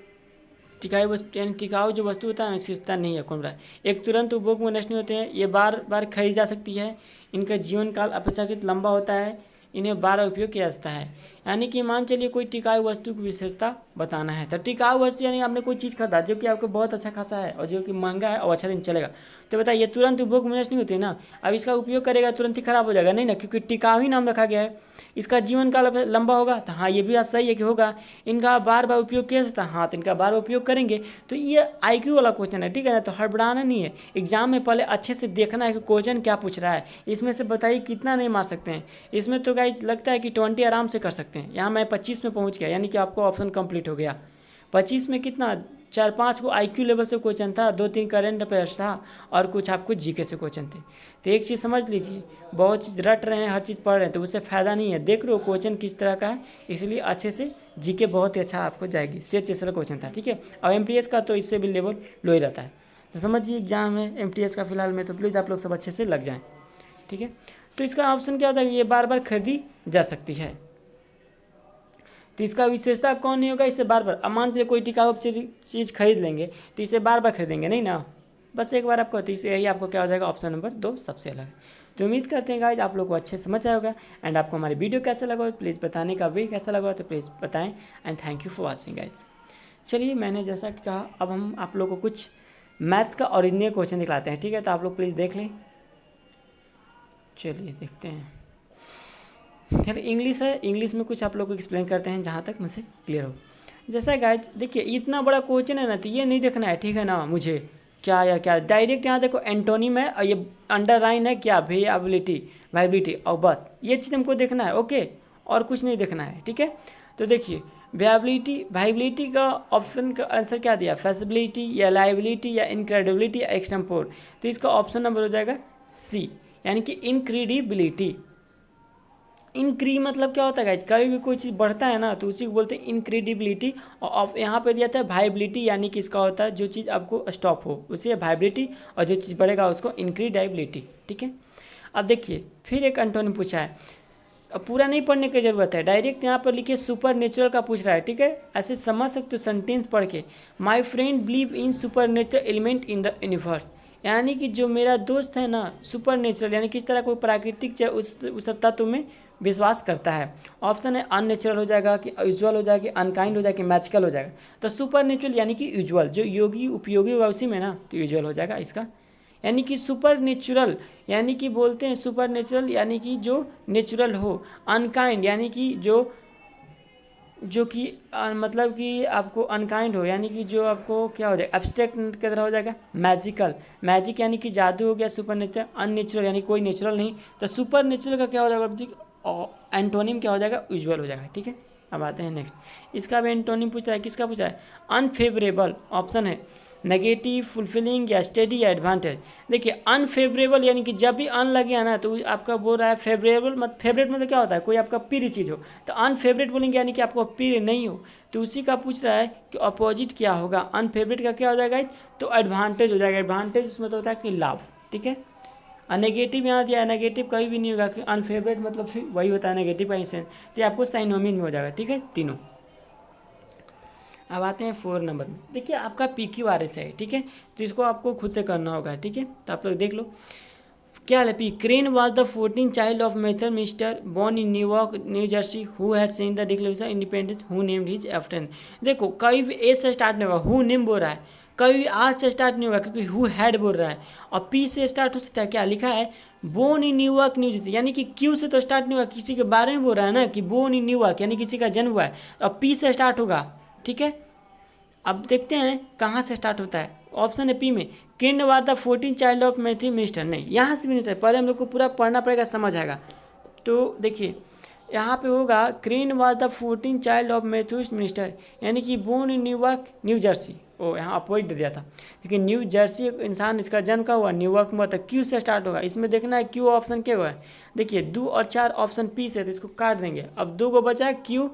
टिकाऊ वस्तु यानी टिकाऊ जो वस्तु होता है विशेषता नहीं है, कौन रहा है। एक तुरंत उपभोग में नष्ट नहीं होते हैं, ये बार बार खरीदी जा सकती है, इनका जीवन काल अपेक्षाकृत लंबा होता है, इन्हें बार उपयोग किया जाता है। यानी कि मान चलिए कोई टिकाऊ वस्तु की विशेषता बताना है, तो टिकाऊ वस्तु यानी आपने कोई चीज़ खरीदा जो कि आपको बहुत अच्छा खासा है और जो कि महंगा है और अच्छा दिन चलेगा, तो बताइए ये तुरंत उपभोग में नष्ट नहीं होती ना। अब इसका उपयोग करेगा तुरंत ही खराब हो जाएगा नहीं ना, क्योंकि टिकाऊ ही नाम रखा गया है। इसका जीवन काल लंबा होगा, तो हाँ ये भी बात सही है कि होगा। इनका बार बार उपयोग किया जाता है, हाँ तो इनका बार बार उपयोग करेंगे। तो ये IQ वाला क्वेश्चन है, ठीक है ना, तो हड़बड़ाना नहीं है। एग्जाम में पहले अच्छे से देखना है कि क्वेश्चन क्या पूछ रहा है, इसमें से बताइए कितना नहीं मार सकते हैं। इसमें तो गाइस लगता है कि 20 आराम से कर सकते हैं। यहाँ मैं 25 में पहुँच गया, यानी कि आपको ऑप्शन कंप्लीट हो गया। 25 में कितना 4-5 को IQ लेवल से क्वेश्चन था, 2-3 करंट अफेयर्स था और कुछ आपको GK से क्वेश्चन थे। तो एक चीज़ समझ लीजिए, बहुत चीज़ रट रहे हैं, हर चीज़ पढ़ रहे हैं तो उससे फ़ायदा नहीं है। देख लो क्वेश्चन किस तरह का है, इसलिए अच्छे से GK बहुत ही अच्छा आपको जाएगी। CHS का क्वेश्चन था, ठीक है। और MTS का तो इससे भी लेवल लो ही रहता है। तो समझिए एग्जाम है MTS का फिलहाल में, तो प्लीज़ आप लोग सब अच्छे से लग जाएँ, ठीक है। तो इसका ऑप्शन क्या होता है, ये बार बार खरीदी जा सकती है। तो इसका विशेषता कौन नहीं होगा, इसे बार बार। अब मान लीजिए कोई टिकाऊ चीज़ खरीद लेंगे तो इसे बार बार खरीदेंगे नहीं ना, बस एक बार आपको। तो इसे यही आपको क्या हो जाएगा, ऑप्शन नंबर 2 सबसे अलग है। तो उम्मीद करते हैं गाइज आप लोग को अच्छे समझ आया होगा। एंड आपको हमारी वीडियो कैसा लगा प्लीज़ बताने का, वे कैसा लगा तो प्लीज़ बताएं। And thank you for watching guys. चलिए मैंने जैसा कि कहा, अब हम आप लोग को कुछ मैथ्स का ओरिजिनल क्वेश्चन दिखलाते हैं, ठीक है। तो आप लोग प्लीज़ देख लें। चलिए देखते हैं। खैर इंग्लिश है, इंग्लिश में कुछ आप लोग को एक्सप्लेन करते हैं जहाँ तक मुझसे क्लियर हो। जैसा गाइज देखिए इतना बड़ा क्वेश्चन है ना, तो ये नहीं देखना है, ठीक है ना। मुझे क्या यार क्या डायरेक्ट यहाँ देखो एंटोनिम है और ये अंडरलाइन है क्या, वाइबिलिटी और बस ये चीज़ हमको देखना है, ओके, और कुछ नहीं देखना है, ठीक है। तो देखिए वाइबिलिटी का ऑप्शन का आंसर क्या दिया, फैसिबिलिटी या लाइबिलिटी या इनक्रेडिबिलिटी या एक्सटेम्पोर। तो इसका ऑप्शन नंबर हो जाएगा C, यानी कि इनक्रेडिबिलिटी। इनक्री मतलब क्या होता है गाइज, कभी भी कोई चीज़ बढ़ता है ना तो उसी को बोलते हैं इनक्रेडिबिलिटी। और यहाँ पे दिया था वाइबिलिटी, यानी कि इसका होता है जो चीज़ आपको स्टॉप हो उसे वाइबिलिटी, और जो चीज़ बढ़ेगा उसको इनक्रेडिबिलिटी, ठीक है। अब देखिए फिर एक एंटोनिम पूछा है, अब पूरा नहीं पढ़ने की ज़रूरत है, डायरेक्ट यहाँ पर लिखिए सुपर नेचुरल का पूछ रहा है, ठीक है। ऐसे समझ सकते हो सेंटेंस पढ़ के, my friend believe in super natural element in the universe, यानी कि जो मेरा दोस्त है ना सुपर नेचुरल, यानी किस तरह कोई प्राकृतिक उस सब तत्व में विश्वास करता है। ऑप्शन है अननेचुरल हो जाएगा, कि यूजुअल हो जाएगा, कि अनकाइंड हो जाएगा, कि मैजिकल हो जाएगा। तो सुपर नेचुरल यानी कि यूजुअल, जो योगी उपयोगी होगा उसी में ना, तो यूजुअल हो जाएगा इसका। यानी कि सुपर नेचुरल यानी कि बोलते हैं सुपर नेचुरल यानी कि जो नेचुरल हो। अनकाइंड यानी कि जो कि मतलब कि आपको अनकाइंड हो, यानी कि जो आपको क्या हो जाएगा, एब्स्ट्रैक्ट की तरह हो जाएगा। मैजिकल, मैजिक यानी कि जादू हो गया। सुपर नेचुरल, अननेचुरल यानी कोई नेचुरल नहीं। तो सुपर नेचुरल का क्या हो जाएगा, एंटोनिम क्या हो जाएगा, यूजुअल हो जाएगा। ठीक है, अब आते हैं नेक्स्ट। इसका भी एंटोनिम पूछा है, किसका पूछा है, अनफेवरेबल। ऑप्शन है नेगेटिव, फुलफिलिंग या स्टेडी या एडवांटेज। देखिए अनफेवरेबल यानी कि जब भी अन लगे है ना तो आपका बोल रहा है फेवरेबल, मत फेवरेट मतलब क्या होता है, कोई आपका प्रिय चीज़ हो। तो अनफेवरेट बोलेंगे यानी कि आपको प्रिय नहीं हो, तो उसी का पूछ रहा है कि अपोजिट क्या होगा। अनफेवरेट का क्या हो जाएगा, तो एडवांटेज हो जाएगा। एडवांटेज उसमें तो होता है कि लाभ। ठीक है, नेगेटिव यहाँ दिया है, नेगेटिव कभी भी नहीं होगा, कि अनफेवरेट मतलब फिर वही होता है नेगेटिव का इंसेंस, तो आपको साइनोमिन में हो जाएगा। ठीक है, तीनों। अब आते हैं 4 नंबर में। देखिए आपका PQRS है, ठीक है, तो इसको आपको खुद से करना होगा। ठीक है, तो आप लोग देख लो क्या है। P Crane was the 14th child of mather mister born in New York New Jersey who had seen the Declaration of Independence who named his after. देखो कभी भी ए से स्टार्ट नहीं होगा, हु नेम बोल रहा है, कभी भी आज से स्टार्ट नहीं होगा क्योंकि हु हैड बोल रहा है। और पी से स्टार्ट हो सकता है, क्या लिखा है, born in New York New Jersey, यानी कि क्यू से तो स्टार्ट नहीं होगा, किसी के बारे में बोल रहा है ना कि बोर्न इन न्यूयॉर्क यानी किसी का जन्म हुआ है, और पी से स्टार्ट होगा। ठीक है, अब देखते हैं कहाँ से स्टार्ट होता है। ऑप्शन है पी में, Crane was the 14 child of Matthew minister. नहीं, यहाँ से भी नहीं, पहले हम लोग को पूरा पढ़ना पड़ेगा, समझ आएगा। तो देखिए यहाँ पे होगा Crane was the 14 child of Matthew minister, यानी कि born in New York New Jersey. ओ यहाँ अपोजिट दे दिया था, लेकिन न्यू जर्सी इंसान इसका जन्म का हुआ, न्यूयॉर्क में हुआ, तो क्यू से स्टार्ट होगा। इसमें देखना है क्यू ऑप्शन क्या हुआ है। देखिए 2 और 4 ऑप्शन पी से, तो इसको काट देंगे। अब 2 को बचा क्यू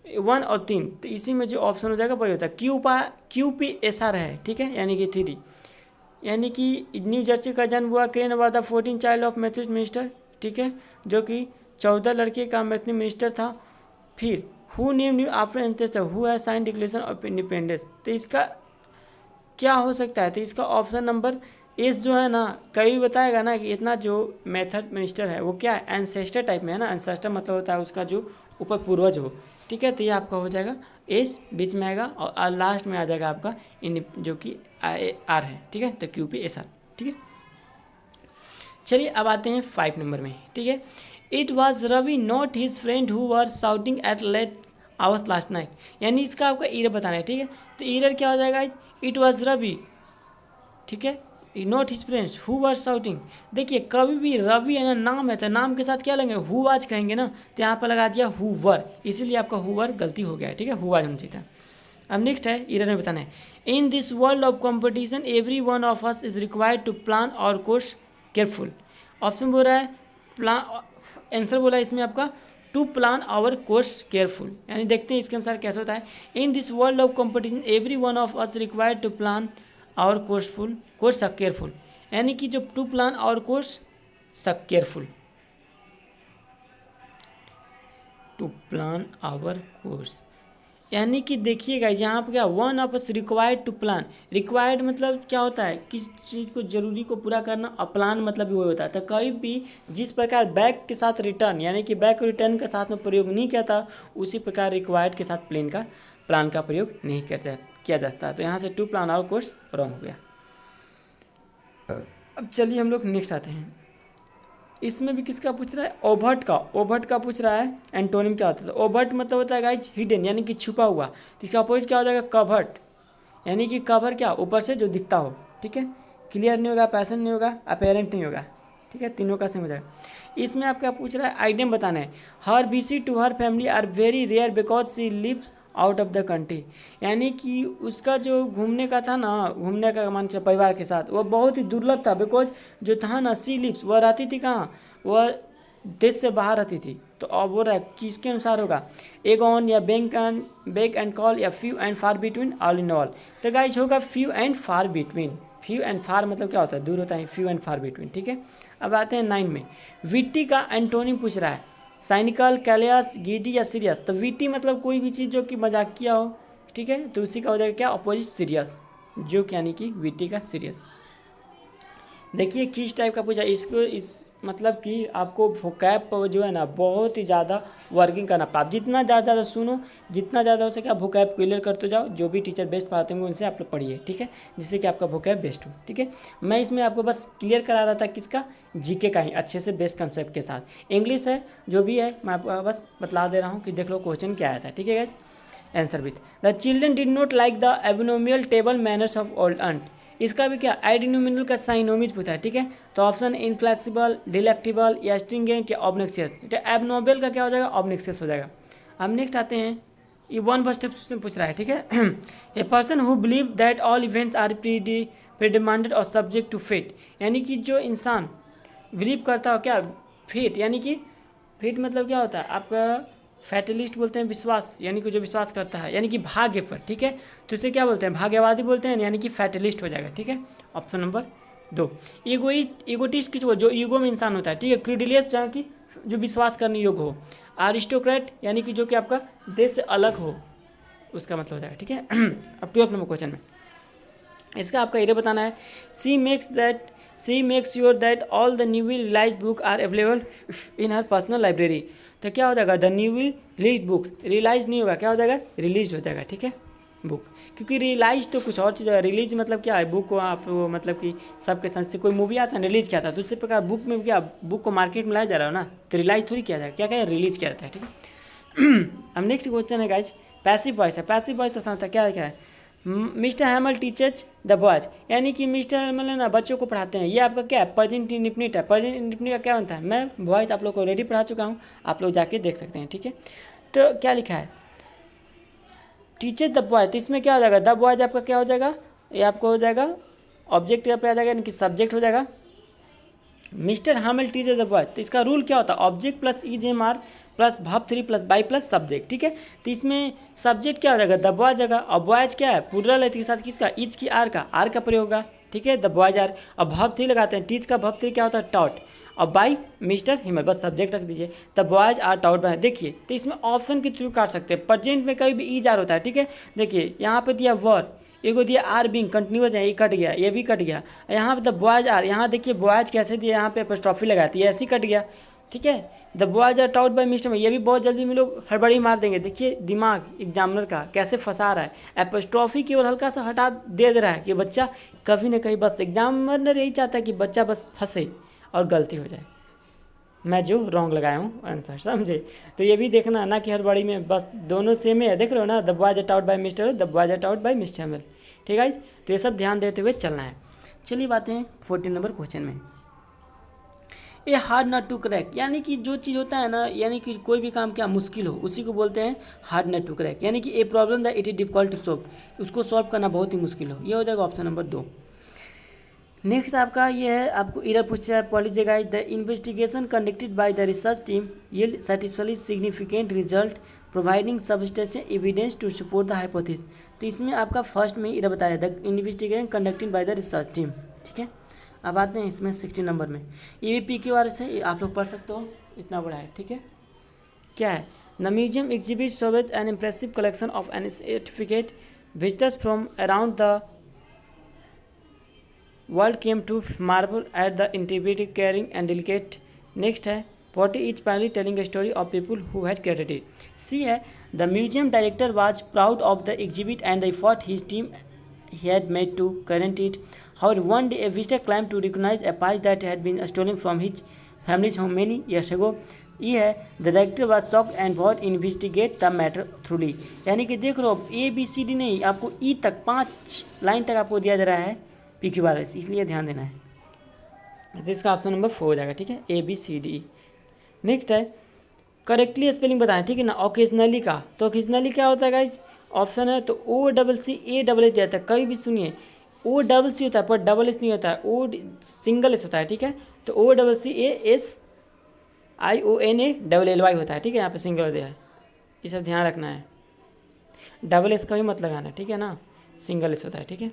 1 और 3, तो इसी में जो ऑप्शन हो जाएगा वही होता है QPSR है। ठीक है, यानी कि 3, यानी कि न्यू जर्सी का जन्म हुआ crane was the 14 child of Matthew minister. ठीक है, जो कि 14 लड़के का मैथ्यू मिनिस्टर था। फिर who name new after ancestor who has sign Declaration of Independence, तो इसका क्या हो सकता है, तो इसका ऑप्शन नंबर एस जो है ना, कभी बताएगा ना कि इतना जो मेथड मिनिस्टर है वो क्या है, एंसेस्टर टाइप में है ना। एंसेस्टर मतलब होता है उसका जो ऊपर पूर्वज हो। ठीक है, तो ये आपका हो जाएगा एस बीच में आएगा, और लास्ट में आ जाएगा आपका इन जो कि आर है। ठीक है, तो QPSR। ठीक है, चलिए अब आते हैं 5 नंबर में। ठीक है, it was Ravi not his friend who were shouting at late hours last night, यानी इसका आपका ईरर बताना है। ठीक है, तो ईरर क्या हो जाएगा, इट वॉज रवि। ठीक है, not his friends who were shouting. देखिए कभी भी रवि है ना नाम है, तो नाम के साथ क्या लेंगे, हु आज कहेंगे ना, तो यहाँ पर लगा दिया हु वर, इसीलिए आपका हु वर गलती हो गया है। ठीक है, हु आज होना चाहिए था। अब नेक्स्ट है ईरर में बताना है, in this world of competition every one of us is required to plan our course careful. Option बोल रहा है प्लान, आंसर बोला है इसमें आपका to plan our course careful, यानी देखते हैं इसके अनुसार कैसे होता है। In this world of competition every one of us required to plan our course careful, यानी कि जो to plan our course careful, to plan our course, यानी कि देखिएगा यहाँ पर क्या, one of us required to plan. Required मतलब क्या होता है, किस चीज़ को जरूरी को पूरा करना, और प्लान मतलब भी वही होता है। तो कभी भी जिस प्रकार बैक के साथ रिटर्न, यानी कि बैक रिटर्न के साथ में प्रयोग नहीं किया था, उसी प्रकार रिक्वायर्ड के साथ प्लान का प्रयोग नहीं किया जा सकता। तो यहाँ से to plan our course wrong हो गया। अब चलिए हम लोग नेक्स्ट आते हैं। इसमें भी किसका पूछ रहा है, ओवर्ट का पूछ रहा है। एंटोनिम क्या होता है, ओवर्ट मतलब होता है गाइज हिडन, यानी कि छुपा हुआ। तो इसका अपोजिट क्या हो जाएगा, कवर्ट, यानी कि कवर क्या, ऊपर से जो दिखता हो। ठीक है, क्लियर नहीं होगा, पैसन नहीं होगा, अपेरेंट नहीं होगा। ठीक है, तीनों का सेम हो जाएगा। इसमें आपका पूछ रहा है आइडियम बताना है, her visit to her family are very rare because she lives out of the country, यानी कि उसका जो घूमने का था ना, घूमने का मान परिवार के साथ, वो बहुत ही दुर्लभ था। बिकॉज जो था ना सी लिव्स, वह रहती थी कहाँ, वह देश से बाहर रहती थी। तो अब वो रहा किसके अनुसार होगा, एग ऑन या बेक एंड कॉल या few and far between all in all. तो गाइज होगा few and far between. Few and far मतलब क्या होता है, दूर होता है, फ्यू एंड फार बिटवीन। ठीक है, अब आते हैं 9 में। विट्टी का एंटोनिम पूछ रहा है, साइनिकल, कैलियस, गीडी या सीरियस। तो विट्टी मतलब कोई भी चीज़ जो कि मजाकिया हो। ठीक है, तो उसी का हो जाएगा क्या, अपोजिट सीरियस, जो यानी कि विट्टी का सीरियस। देखिए किस टाइप का पूछा, इसको इस मतलब कि आपको वोकैब पर जो है ना बहुत ही ज़्यादा वर्किंग करना पड़ा। आप जितना ज़्यादा सुनो, जितना ज़्यादा हो सके आप वोकैब क्लियर करते जाओ। जो भी टीचर बेस्ट पढ़ाते होंगे उनसे आप लोग पढ़िए, ठीक है, जिससे कि आपका वोकैब बेस्ट हो, ठीक है। मैं इसमें आपको बस क्लियर करा रहा था किसका, जीके का ही, अच्छे से बेस्ट कंसेप्ट के साथ। इंग्लिश है जो भी है मैं आपको बस बतला दे रहा हूँ कि देख लो क्वेश्चन क्या आया था, ठीक है guys. Answer with the children did not like the abominable table manners of old aunt. इसका भी क्या एडिनोमिनल का साइनोमिज पूछा है, ठीक है। तो ऑप्शन इनफ्लेक्सिबल, डिलेक्टिबल या स्ट्रिंगेंट या ऑब्नेक्सियस। तो एबनोबल का क्या हो जाएगा, ऑब्नेक्सियस हो जाएगा। अब नेक्स्ट आते हैं, ये वन फर्स्ट स्टेप पूछ रहा है, ठीक है। A person who believe that all events are predetermined और सब्जेक्ट टू फेट, यानी कि जो इंसान बिलीव करता हो क्या, फेट यानी कि फेट मतलब क्या होता है आपका, फैटलिस्ट बोलते हैं विश्वास, यानी कि जो विश्वास करता है यानी कि भाग्य पर, ठीक है। तो इसे क्या बोलते हैं, भाग्यवादी बोलते हैं, यानी कि फैटलिस्ट हो जाएगा, ठीक है। Option number 2। ईगोटिस्ट किस, जो ईगो में इंसान होता है, ठीक है। क्रीडिलियस जहाँ की जो विश्वास करने योग्य हो। आरिस्टोक्रेट यानी कि जो कि आपका देश से अलग हो, उसका मतलब हो जाएगा, ठीक है। अब 12 नंबर क्वेश्चन में इसका आपका ये बताना है, she makes sure that all the newly realise book are available in her personal library. तो क्या हो जाएगा, the newly release books, realise नहीं होगा, क्या हो जाएगा, रिलीज हो जाएगा, ठीक है, बुक। क्योंकि रियलाइज तो कुछ और चीज़ है, रिलीज मतलब क्या है, बुक को आप मतलब कि सबके संग से कोई मूवी आता है रिलीज किया था, दूसरे प्रकार बुक में क्या, बुक को मार्केट में लाया जा रहा है ना, तो रियलाइज थोड़ी किया जाएगा, क्या क्या रिलीज किया जाता है, ठीक है। अब नेक्स्ट क्वेश्चन है गाइज, पैसिव वॉइस है। पैसिव वॉइस तो समझता क्या है, मिस्टर हैमल टीचर्स द बॉयज, यानी कि मिस्टर हैमल है ना बच्चों को पढ़ाते हैं। ये आपका क्या है, प्रेजेंट इंडेफिनिट है। प्रेजेंट इंडेफिनिट का क्या बनता है, मैं बॉयज आप लोग को ऑलरेडी पढ़ा चुका हूँ, आप लोग जाके देख सकते हैं, ठीक है। तो क्या लिखा है, टीचर्स द बॉयज, तो इसमें क्या हो जाएगा, द बॉयज आपका क्या हो जाएगा, ये आपको हो जाएगा ऑब्जेक्ट पे आ जाएगा, यानी कि सब्जेक्ट हो जाएगा। मिस्टर हैमल टीचर द बॉयज, तो इसका रूल क्या होता है, object plus EJMR plus verb 3 plus by plus subject, ठीक है। तो इसमें सब्जेक्ट क्या हो जाएगा, द बॉयज जाएगा, और बॉयज क्या है, प्लूरल है, तो के साथ किसका, इज की आर का प्रयोग होगा, ठीक है। द बॉयज आर, और वर्ब 3 लगाते हैं, टीच का वर्ब 3 क्या होता है, टॉट, और बाई मिस्टर हिमल, बस सब्जेक्ट रख दीजिए, the boys are taught by. देखिए तो इसमें ऑप्शन के थ्रू काट सकते हैं, प्रेजेंट में कभी भी ईज आर होता है, ठीक है। देखिए यहाँ पे दिया वर, एगो दिया आर बिंग कंटिन्यूस है, ये कट गया, ये भी कट गया। यहाँ पे द बॉयज आर, यहाँ देखिए बॉयज कैसे दिया, यहाँ पे एपोस्ट्रोफी लगाती है, ऐसे ही कट गया, ठीक है। The boys are taught by mister में, ये भी बहुत जल्दी में लोग हड़बड़ी मार देंगे। देखिए दिमाग एग्जामिनर का कैसे फंसा रहा है, एपोस्ट्रोफी केवल हल्का सा हटा दे रहा है कि बच्चा कभी ना कहीं, बस एग्जामिनर यही चाहता है कि बच्चा बस फंसे और गलती हो जाए, मैं जो रॉन्ग लगाया हूँ आंसर, समझे। तो ये भी देखना ना कि हड़बड़ी में बस दोनों सेम है, देख रहे हो ना, the boys are taught by mister, the boys are taught by mister Hamel, ठीक है। तो ये सब ध्यान देते हुए चलना है। चलिए बातें हैं 14 नंबर क्वेश्चन में, ये हार्ड नॉट टू क्रैक, यानी कि जो चीज़ होता है ना, यानी कि कोई भी काम क्या मुश्किल हो, उसी को बोलते हैं हार्ड नॉट टू क्रैक। यानी कि a problem that it is difficult to solve, उसको सॉल्व करना बहुत ही मुश्किल हो, ये हो जाएगा ऑप्शन नंबर 2। नेक्स्ट आपका ये है, आपको इरर पूछा है, पढ़ लीजिएगा, the investigation conducted by the research team yield satisfactory significant result providing substantial evidence to support the hypothesis. तो इसमें आपका फर्स्ट में इरर बताया, the investigation conducted by the research team, ठीक है। अब आते हैं इसमें 16 नंबर में, ये भी पी के बारे से आप लोग पढ़ सकते हो, इतना बड़ा है, ठीक है। क्या है, द म्यूजियम एग्जिबिट शोवेज an impressive collection of an certificate visitors from around the world came to marvel at the integrity caring and delicate. Next है, 40 each primary telling a story of people who had created it. C है, the museum director was proud of the exhibit and the effort his team had made to current it. However, one day a visitor claimed to recognize a piece that had been stolen from his family's home many years ago. ये है, the director was shocked and would investigate the matter thoroughly. यानी कि देख लो ABCD नहीं, आपको ई तक 5 line तक आपको दिया जा रहा है पी क्यू आर एस, इसलिए ध्यान देना है। तो इसका ऑप्शन नंबर 4 हो जाएगा, ठीक है, ABCD। नेक्स्ट है, करेक्टली स्पेलिंग बताएं, ठीक है ना। ओकेजनली का, तो ओकेजनली क्या होता है गाइज, ऑप्शन है तो OCCA दिया था, कभी भी सुनिए OCC होता है पर डबल एस नहीं होता है, ओ सिंगल एस होता है, ठीक है। तो OCCASIONALLY होता है, ठीक है, यहाँ पे सिंगल दिया है, ये सब ध्यान रखना है, डबल एस का भी मत लगाना, ठीक है ना, सिंगल एस होता है, ठीक है।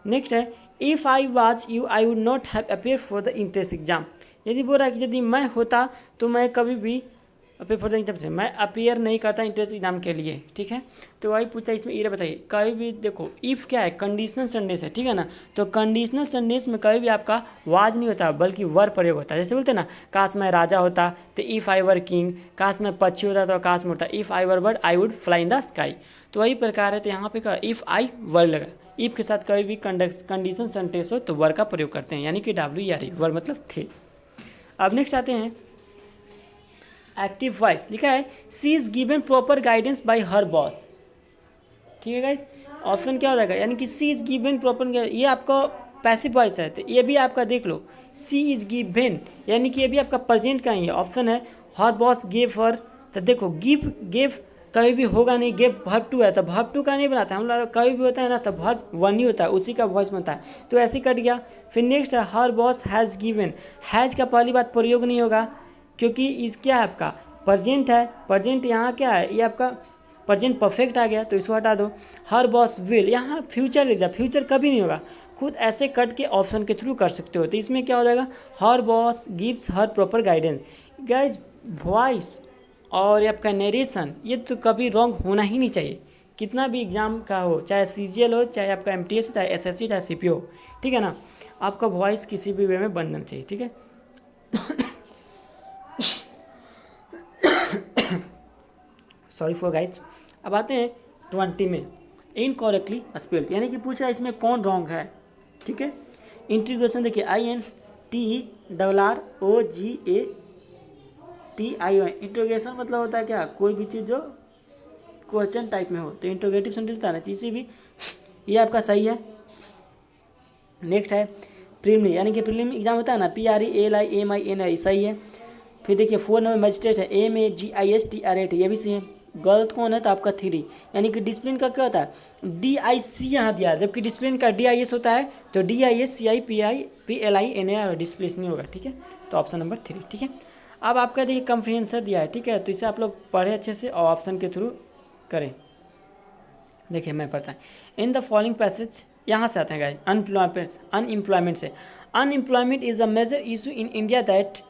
नेक्स्ट है, if I was you I would not have appear for the entrance exam. यदि बोल रहा है कि यदि मैं होता तो मैं कभी भी अपीयर फॉर द एग्जाम से, मैं अपीयर नहीं करता इंट्रेंस एग्जाम के लिए, ठीक है। तो वही पूछता है इसमें, ये बताइए कभी भी देखो इफ़ क्या है, कंडीशनल सेंटेंस है, ठीक है ना। तो कंडीशनल सेंटेंस में कभी भी आपका वाज नहीं होता बल्कि वर प्रयोग होता है। जैसे बोलते हैं ना, काश मैं राजा होता तो इफ़ आई वर किंग, काश मैं पक्षी होता तो काश में होता if I were bird I would fly in the sky. तो वही प्रकार है, तो यहाँ पे क्या इफ़ आई वर लगा, इफ़ के साथ कभी भी कंडीशन सेंटेंस हो तो वर का प्रयोग करते हैं, यानी कि WER, वर मतलब थे। अब नेक्स्ट आते हैं एक्टिव वॉइस, लिखा है she is given proper guidance by her boss, ठीक है गाइस। ऑप्शन क्या हो जाएगा, यानी कि सी इज गिवन प्रॉपर, ये आपका पैसिव वॉइस है, तो ये भी आपका देख लो, सी इज गिवन यानी कि ये भी आपका प्रेजेंट का ही है। ऑप्शन है हर बॉस गिव हर, तो देखो गिव कभी भी होगा नहीं, गिव वर्ब टू है तो वर्ब टू का नहीं बनाता है, हम लोग कभी भी होता है ना तो वर्ब वन ही होता है, उसी का वॉइस बनता है, तो ऐसे कट गया। फिर नेक्स्ट है हर बॉस हैज़ गिवन, हैज़ का पहली बात प्रयोग नहीं होगा क्योंकि इस क्या है आपका प्रेजेंट है, प्रेजेंट यहाँ क्या है, ये आपका प्रेजेंट परफेक्ट आ गया तो इसको हटा दो। हर बॉस विल, यहाँ फ्यूचर ले दिया, फ्यूचर कभी नहीं होगा, खुद ऐसे कट के ऑप्शन के थ्रू कर सकते हो। तो इसमें क्या हो जाएगा, हर boss gives her proper guidance. Guys voice और ये आपका नरेशन ये तो कभी रॉन्ग होना ही नहीं चाहिए, कितना भी एग्जाम का हो, चाहे CGL हो, चाहे आपका MTS हो, चाहे SSC, चाहे CPO हो, ठीक है ना, आपका वॉइस किसी भी वे में बनना चाहिए, ठीक है। Sorry for guys. अब आते हैं 20 में, इनकॉरेक्टली स्पेल्ड, यानी कि पूछा इसमें कौन रॉन्ग है, ठीक है। इंटीग्रेशन देखिए INTROGATION, इंट्रोगेशन मतलब होता है क्या, कोई भी चीज़ जो क्वेश्चन टाइप में हो, तो इंट्रोगेटिव सेंटेंस होता है ना, किसी भी, ये आपका सही है। नेक्स्ट है प्रीलिम, यानी कि प्रीलिम एग्जाम होता है ना, PRELIMINI, सही है। फिर देखिए 4 नंबर मजिस्ट्रेट है, MAGISTRAT, ये भी सही है। गलत कौन है तो आपका 3, यानी कि डिसिप्लिन का क्या होता है, DIC यहाँ दिया है, जबकि डिसिप्लिन का DIS होता है, तो DISCIPIPLINA डिसिप्लिन नहीं होगा, ठीक है। तो ऑप्शन नंबर 3, ठीक है। अब आपका देखिए कम्प्रीहेंशन दिया है, ठीक है, तो इसे आप लोग पढ़े अच्छे से और ऑप्शन के थ्रू करें। देखिए मैं पढ़ता है, इन द फॉलोइंग पैसेज, यहाँ से आते हैं गाइस, अनएम्प्लॉयमेंट से, unemployment is a major issue in India that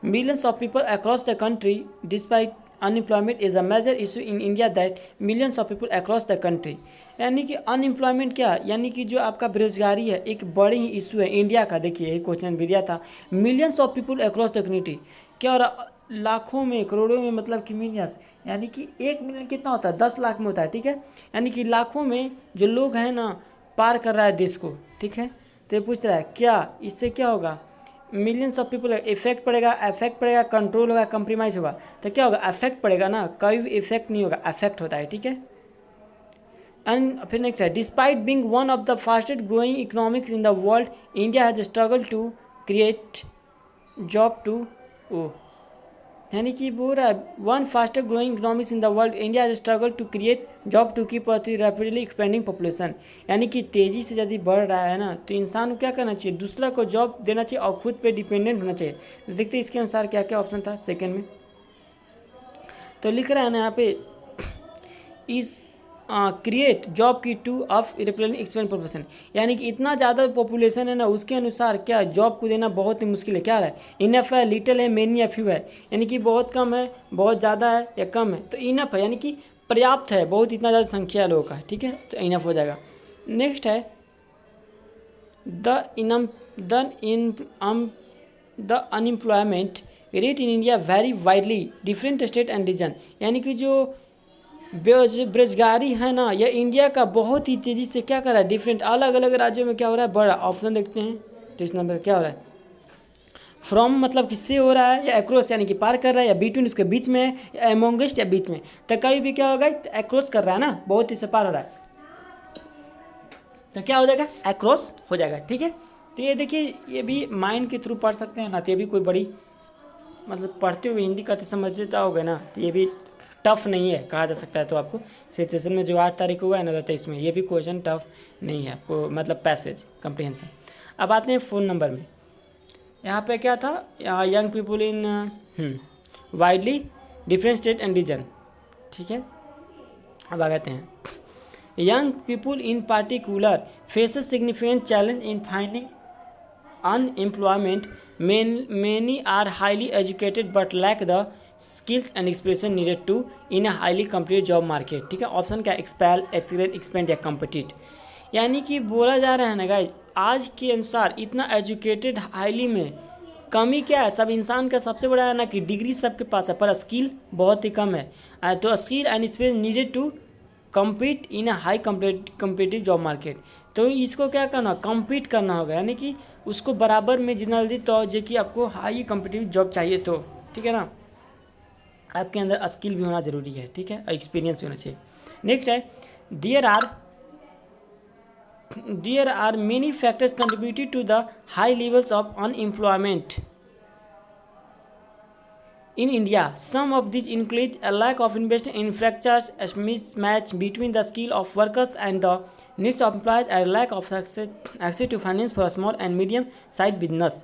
millions of people across the country, despite unemployment is a major issue in India that millions of people across the country, यानी कि unemployment क्या, यानी कि जो आपका बेरोजगारी है एक बड़ी ही इशू है इंडिया का। देखिए ये क्वेश्चन भी दिया था, millions of people across the community, क्या हो रहा, लाखों में करोड़ों में, मतलब कि मिलियंस, यानी कि 1 मिलियन कितना होता है, 10 लाख में होता है, ठीक है। यानी कि लाखों में जो लोग हैं ना पार कर रहा है देश को, ठीक है। तो ये पूछ रहा है क्या इससे क्या होगा, मिलियंस ऑफ पीपल, इफेक्ट पड़ेगा, अफेक्ट पड़ेगा, कंट्रोल होगा, कंप्रोमाइज होगा, तो क्या होगा, अफेक्ट पड़ेगा ना, कभी भी इफेक्ट नहीं होगा, अफेक्ट होता है, ठीक है। एंड फिर नेक्स्ट है, despite being one of the fastest growing economics in the world, India has struggle to create job to, ओ यानी कि बोल रहा है one fastest growing economics in the world, India has struggle to create job to keep rapidly expanding population, यानी कि तेज़ी से यदि बढ़ रहा है ना तो इंसान को क्या करना चाहिए, दूसरा को जॉब देना चाहिए और खुद पे डिपेंडेंट होना चाहिए। तो देखते हैं इसके अनुसार क्या क्या ऑप्शन था सेकंड में। तो लिख रहा है ना यहाँ पे इस क्रिएट जॉब की two of represent expand population, यानी कि इतना ज़्यादा पॉपुलेशन है ना उसके अनुसार क्या जॉब को देना बहुत ही मुश्किल है। क्या है, इनफ है, लिटिल है, मेनी या फ्यू है, यानी कि बहुत कम है, बहुत ज़्यादा है या कम है, तो इनफ है, यानी कि पर्याप्त है, बहुत इतना ज़्यादा संख्या है लोगों का, ठीक है, तो इनफ हो जाएगा। नेक्स्ट है the unemployment rate in India very widely different state and region, यानी कि जो बेरोजगारी है ना यह इंडिया का बहुत ही तेज़ी से क्या कर रहा है, डिफरेंट अलग अलग राज्यों में क्या हो रहा है, बढ़ रहा। ऑप्शन देखते हैं तो इस नंबर क्या हो रहा है, फ्रॉम मतलब किससे हो रहा है, या अक्रॉस यानी कि पार कर रहा है, या बिटवीन उसके बीच में है, या एमोंगेस्ट या बीच में, तो कहीं भी क्या होगा अक्रॉस कर रहा है ना, बहुत ही से पार हो रहा है, तो क्या हो जाएगा अक्रॉस हो जाएगा, ठीक है। तो ये देखिए ये भी माइंड के थ्रू पढ़ सकते हैं ना, तो ये भी कोई बड़ी मतलब पढ़ते हुए हिंदी करते समझता होगा ना, तो ये भी टफ नहीं है कहा जा सकता है। तो आपको सिचुएशन में जो 8 तारीख को हुआ है ना 23 में, ये भी क्वेश्चन टफ नहीं है आपको, मतलब पैसेज कम्प्रीहेंशन। अब आते हैं फ़ोन नंबर में, यहाँ पे क्या था, young people in widely different state and region, ठीक है। अब आ जाते हैं, young people in particular faces significant challenge in finding unemployment, many are highly educated but lack the skills and expression needed to in a highly competitive job market. ठीक है, option क्या, expel, एक्सग्रेड, expand या कम्पिटिट। यानी कि बोला जा रहा है ना गाइज, आज के अनुसार इतना एजुकेटेड हाईली में कमी क्या है, सब इंसान का सबसे बड़ा है ना कि डिग्री सबके पास है पर स्किल बहुत ही कम है। तो skill and experience needed to compete in a high competitive job market. तो इसको क्या करना, कम्पीट करना होगा, यानी कि उसको बराबर में जितना जल्दी तो जो कि आपको हाई कम्पिटिटिव जॉब चाहिए तो, ठीक है ना, आपके अंदर स्किल भी होना ज़रूरी है, ठीक है, और एक्सपीरियंस भी होना चाहिए। नेक्स्ट है, there are many factors contributed to the high levels of unemployment in India. Some of these include a lack of investment in infrastructure, a mismatch between the skill of workers and the needs of employees, and a lack of access to finance for small and medium-sized business.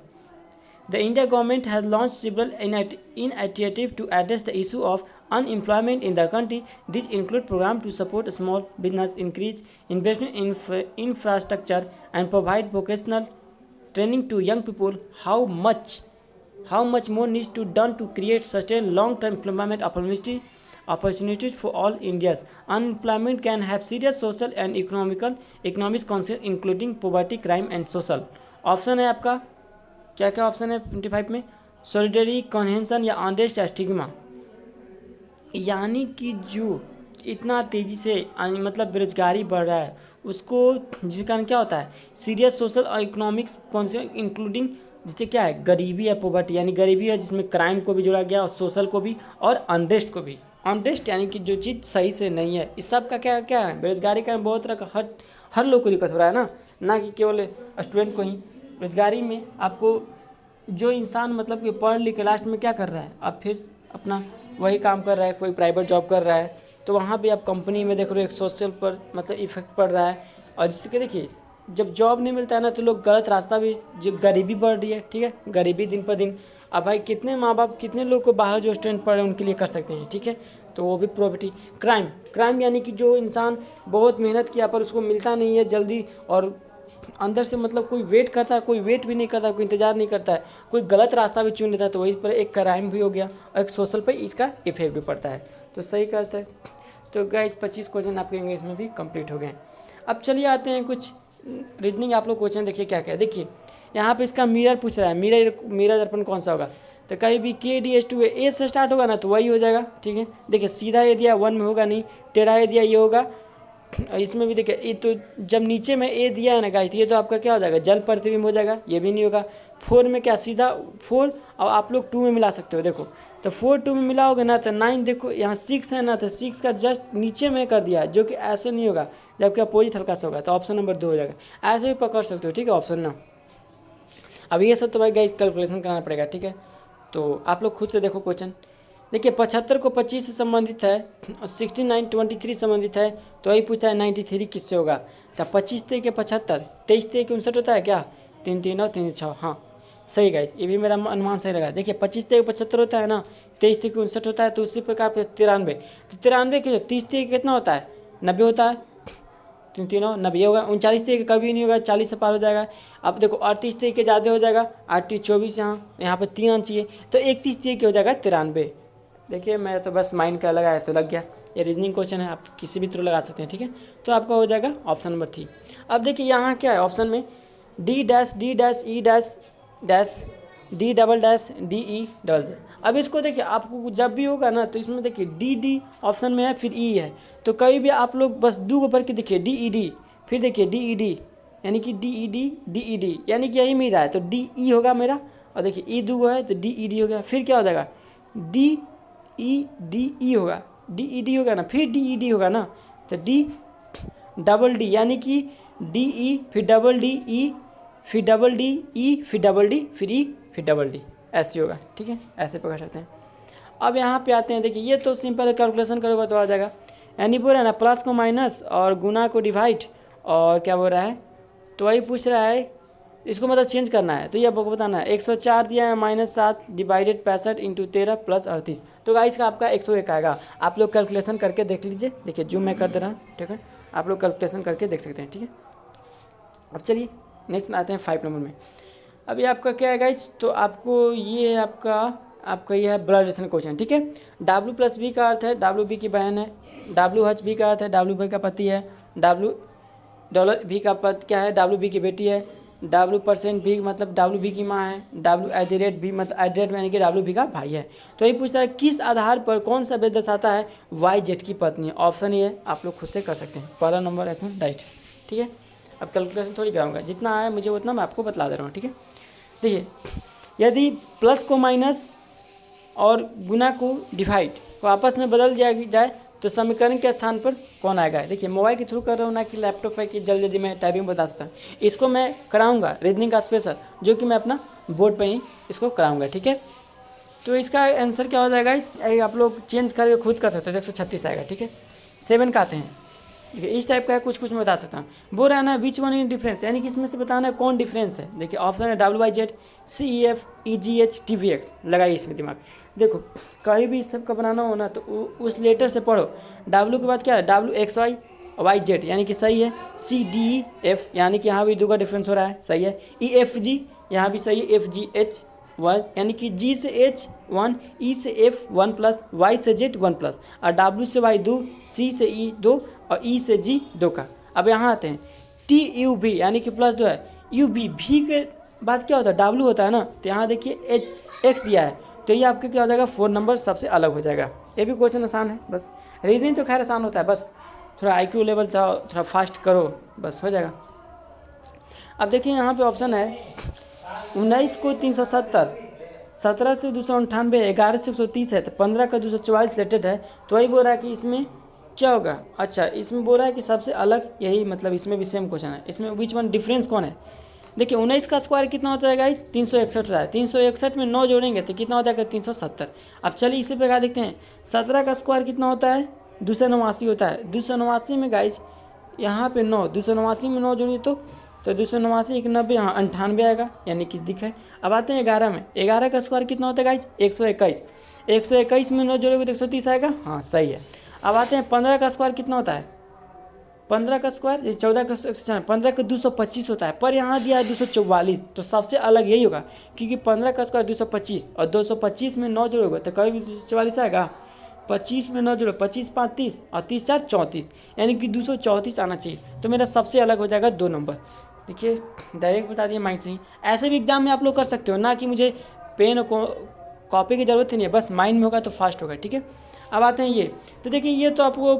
The India government has launched several initiatives to address the issue of unemployment in the country. These include programs to support small business, increase investment in infrastructure, and provide vocational training to young people. How much more needs to done to create sustained long-term employment opportunities for all Indians. Unemployment can have serious social and economic consequences including poverty, crime and social. Option है आपका क्या क्या option है 25 में, सॉलिडरी, कन्हेंसन या honest या stigma. यानी कि जो इतना तेज़ी से मतलब बेरोजगारी बढ़ रहा है उसको, जिसके कारण क्या होता है, सीरियस सोशल और इकोनॉमिक्स कॉन्सिक्वेंस इंक्लूडिंग, जिससे क्या है, गरीबी है, पोवर्टी यानी गरीबी है जिसमें क्राइम को भी जोड़ा गया और सोशल को भी और अनरेस्ट को भी। अनरेस्ट यानी कि जो चीज़ सही से नहीं है, इस सब का क्या क्या है, बेरोजगारी का बहुत तरह का हर लोग को दिक्कत हो रहा है ना कि केवल स्टूडेंट को ही। बेरोजगारी में आपको जो इंसान मतलब कि पढ़ लिख के लास्ट में क्या कर रहा है, अब फिर अपना वही काम कर रहा है, कोई प्राइवेट जॉब कर रहा है, तो वहाँ भी आप कंपनी में देख रहे हो एक सोशल पर मतलब इफेक्ट पड़ रहा है। और जिससे कि देखिए जब जॉब नहीं मिलता है ना तो लोग गलत रास्ता भी, जो गरीबी बढ़ रही है, ठीक है, गरीबी दिन पर दिन। अब भाई कितने माँ बाप कितने लोग को बाहर जो स्टूडेंट पढ़ रहे हैं उनके लिए कर सकते हैं, ठीक है, तो वो भी प्रॉपर्टी। क्राइम यानी कि जो इंसान बहुत मेहनत किया पर उसको मिलता नहीं है जल्दी, और अंदर से मतलब कोई वेट करता है, कोई वेट भी नहीं करता, कोई इंतजार नहीं करता है, कोई गलत रास्ता भी चुन लेता है, तो वही पर एक क्राइम भी हो गया और एक सोशल पर इसका इफेक्ट भी पड़ता है। तो सही करता है। तो गाइस 25 क्वेश्चन आपके इंग्लिश में भी कंप्लीट हो गए। अब चलिए आते हैं कुछ रीजनिंग, आप लोग क्वेश्चन देखिए क्या क्या। देखिए यहाँ पे इसका मिरर पूछ रहा है, मिरर दर्पण कौन सा होगा, तो कहीं भी KDH2 ए से स्टार्ट होगा ना तो वही हो जाएगा, ठीक है। देखिए सीधा ये दिया 1 में होगा नहीं, टेढ़ा ये दिया ये होगा, इसमें भी देखिए ये तो जब नीचे में ए दिया है ना गाइस, ये तो आपका क्या हो जाएगा, जल प्रतिबिंब हो जाएगा, ये भी नहीं होगा। 4 में क्या, सीधा 4 और आप लोग 2 में मिला सकते हो, देखो तो 4 2 में मिलाओगे ना तो 9, देखो यहाँ 6 है ना तो 6 का जस्ट नीचे में कर दिया, जो कि ऐसे नहीं होगा, जबकि अपोजिट हल्का सा होगा, तो ऑप्शन नंबर 2 हो जाएगा। ऐसे भी पकड़ सकते हो, ठीक है, ऑप्शन ना। अब ये सब तो भाई गाइस कैलकुलेशन कराना पड़ेगा, ठीक है, तो आप लोग खुद से देखो क्वेश्चन। देखिए 75 को 25 से संबंधित है, 69 23 संबंधित है, तो वही पूछता है 93 किससे होगा, तो 25 के 75, 23 के 59 होता है क्या, 3 3 और 3 6, हाँ सही गाइस, ये भी मेरा अनुमान सही लगा। देखिए 25 के 75 होता है ना, 23 के 59 होता है, तो उसी प्रकार पे 93, तो 93 के 30 के कितना होता है, 90 होता है, 3 3 90 होगा। 39 के कभी नहीं होगा, 40 से पार हो जाएगा। अब देखो 38 के ज़्यादा हो जाएगा, 38 24, यहाँ पे 3 आना चाहिए, तो 31 के हो जाएगा 93। देखिए मैं तो बस माइंड का लगाया तो लग गया, ये रीजनिंग क्वेश्चन है, आप किसी भी थ्रू लगा सकते हैं, ठीक है, तो आपका हो जाएगा ऑप्शन नंबर 3। अब देखिए यहाँ क्या है ऑप्शन में, D dash E dash dash D double dash DE double dash. अब इसको देखिए आपको जब भी होगा ना तो इसमें देखिए D ऑप्शन में है, फिर E है, तो कहीं भी आप लोग बस 2 को पढ़ के देखिए DED, फिर देखिए DED, यानी कि DED यानी कि यही मिल रहा है, तो DE होगा मेरा, और देखिए E 2 है तो DED हो गया, फिर क्या हो जाएगा DED होगा ना, फिर DED होगा ना, तो D डबल D यानी कि DE फिर डबल D E फिर डबल D E फिर डबल D फिर E फिर डबल D, ऐसे होगा, ठीक है, ऐसे पकड़ सकते हैं। अब यहाँ पे आते हैं, देखिए ये तो सिंपल कैलकुलेशन करोगे तो आ जाएगा, यानी बोल रहा है ना प्लस को माइनस और गुना को डिवाइड और क्या बोल रहा है, तो वही पूछ रहा है, इसको मतलब चेंज करना है, तो ये आपको बताना है। 104 दिया है, -7 डिवाइडेड 65 इंटू 13 प्लस 38, तो गाइस का आपका 101 आएगा। आप लोग कैलकुलेशन करके देख लीजिए, देखिए जूम मैं कर दे रहा हूँ, ठीक है, आप लोग कैलकुलेशन करके देख सकते हैं, ठीक है। अब चलिए नेक्स्ट आते हैं 5 नंबर में। अभी आपका क्या है गाइस, तो आपको ये है आपका आपका ये है ब्लड रिलेशन क्वेश्चन, ठीक है। डब्ल्यू प्लस बी का अर्थ है डब्ल्यू बी की बहन है, डब्ल्यू एच बी का अर्थ है डब्ल्यू बी का पति है, डब्ल्यू डॉलर बी का पद क्या है, डब्ल्यू बी की बेटी है, डब्ल्यू परसेंट बी मतलब डब्ल्यू बी की माँ है, W at the rate B मतलब एट द रेट यानी कि डब्ल्यू बी का भाई है। तो ये पूछता है किस आधार पर कौन सा वेद दर्शाता है वाई जेड की पत्नी है। ऑप्शन ये आप लोग खुद से कर सकते हैं, पहला नंबर ऐसा राइट, ठीक है। अब कैलकुलेशन थोड़ी कराऊंगा, जितना आया मुझे उतना मैं आपको बतला दे रहा हूँ, ठीक है। देखिए यदि प्लस को माइनस और गुना को डिवाइड को आपस में बदल जाए तो समीकरण के स्थान पर कौन आएगा। देखिए मोबाइल के थ्रू कर रहा हूँ ना कि लैपटॉप है कि जल्दी जल्दी मैं टाइपिंग बता सकता हूँ। इसको मैं कराऊंगा रीजनिंग का स्पेशल, जो कि मैं अपना बोर्ड पे ही इसको कराऊंगा, ठीक है। तो इसका आंसर क्या हो जाएगा, आप लोग चेंज करके खुद कर सकते हो, 136 आएगा, ठीक है। 7 का आते हैं, देखिए इस टाइप का है, कुछ मैं बता सकता हूँ। बोल रहा है ना विच वन इन डिफरेंस, यानी कि इसमें से बताना है कौन डिफरेंस है। देखिए ऑप्शन है W Y Z, C E F, E G H, T V X. लगाइए इसमें दिमाग। देखो कहीं भी इस सब का बनाना हो ना तो उस लेटर से पढ़ो। डब्ल्यू के बाद क्या है, W X Y, Y Z यानी कि सही है। सी डी ई एफ यानी कि यहाँ भी 2 का डिफरेंस हो रहा है, सही है। ई एफ जी यहाँ भी सही है, एफ जी एच 1 यानी कि जी से एच 1, ई से एफ 1 प्लस, वाई से जेड 1 प्लस, और डब्ल्यू से वाई 2, सी से ई 2 और ई से जी 2 का। अब यहाँ आते हैं टी यू भी यानी कि प्लस 2 है, यू भी के बाद क्या होता है डब्ल्यू होता है ना, तो यहाँ देखिए एच एक्स दिया है, तो ये आपके क्या हो जाएगा 4 नंबर सबसे अलग हो जाएगा। ये भी क्वेश्चन आसान है, बस रीजनिंग तो खैर आसान होता है, बस थोड़ा आई क्यू लेवल थोड़ा फास्ट करो बस हो जाएगा। अब देखिए यहाँ पे ऑप्शन है 19 को 370, 17 से 298, 11 से 130 है, तो 15 का 244 रिलेटेड है। तो वही बोल रहा है कि इसमें क्या होगा। अच्छा इसमें बोल रहा है कि सबसे अलग यही, मतलब इसमें भी सेम क्वेश्चन है, इसमें विच वन डिफरेंस कौन है। देखिए 19 का स्क्वायर कितना होता है गाइस, 361 रहा है, 361 में 9 जोड़ेंगे तो कितना होता है 370। अब चलिए इसी प्रकार देखते हैं 17 का स्क्वायर कितना होता है, 289 होता है। 289 में गाइस यहाँ पे 9, 289 में 9 जोड़िए तो 289 एक 90, यहाँ 98 आएगा यानी कि दिख है। अब आते हैं 11 में, 11 का स्क्वायर कितना होता है गाइस 121, 121 में 9 जोड़ोगे तो 130 आएगा, हाँ सही है। अब आते हैं 15 का स्क्वायर कितना होता है, 15 का स्क्वायर 14 का 15 का 225 होता है, पर यहाँ दिया है 244, तो सबसे अलग यही होगा क्योंकि 15 का स्क्वायर 225 और 225 में 9 जोड़ोगे तो कभी भी 244 आएगा। 25 में 9 जोड़ो, 25 5 30 और 30 4 34 यानी कि 234 आना चाहिए, तो मेरा सबसे अलग हो जाएगा 2 नंबर। देखिए डायरेक्ट बता दिए माइंड से ही, ऐसे भी एग्जाम में आप लोग कर सकते हो ना कि मुझे पेन और कॉपी की ज़रूरत ही नहीं है, बस माइंड में होगा तो फास्ट होगा, ठीक है। अब आते हैं ये, तो देखिए ये तो आपको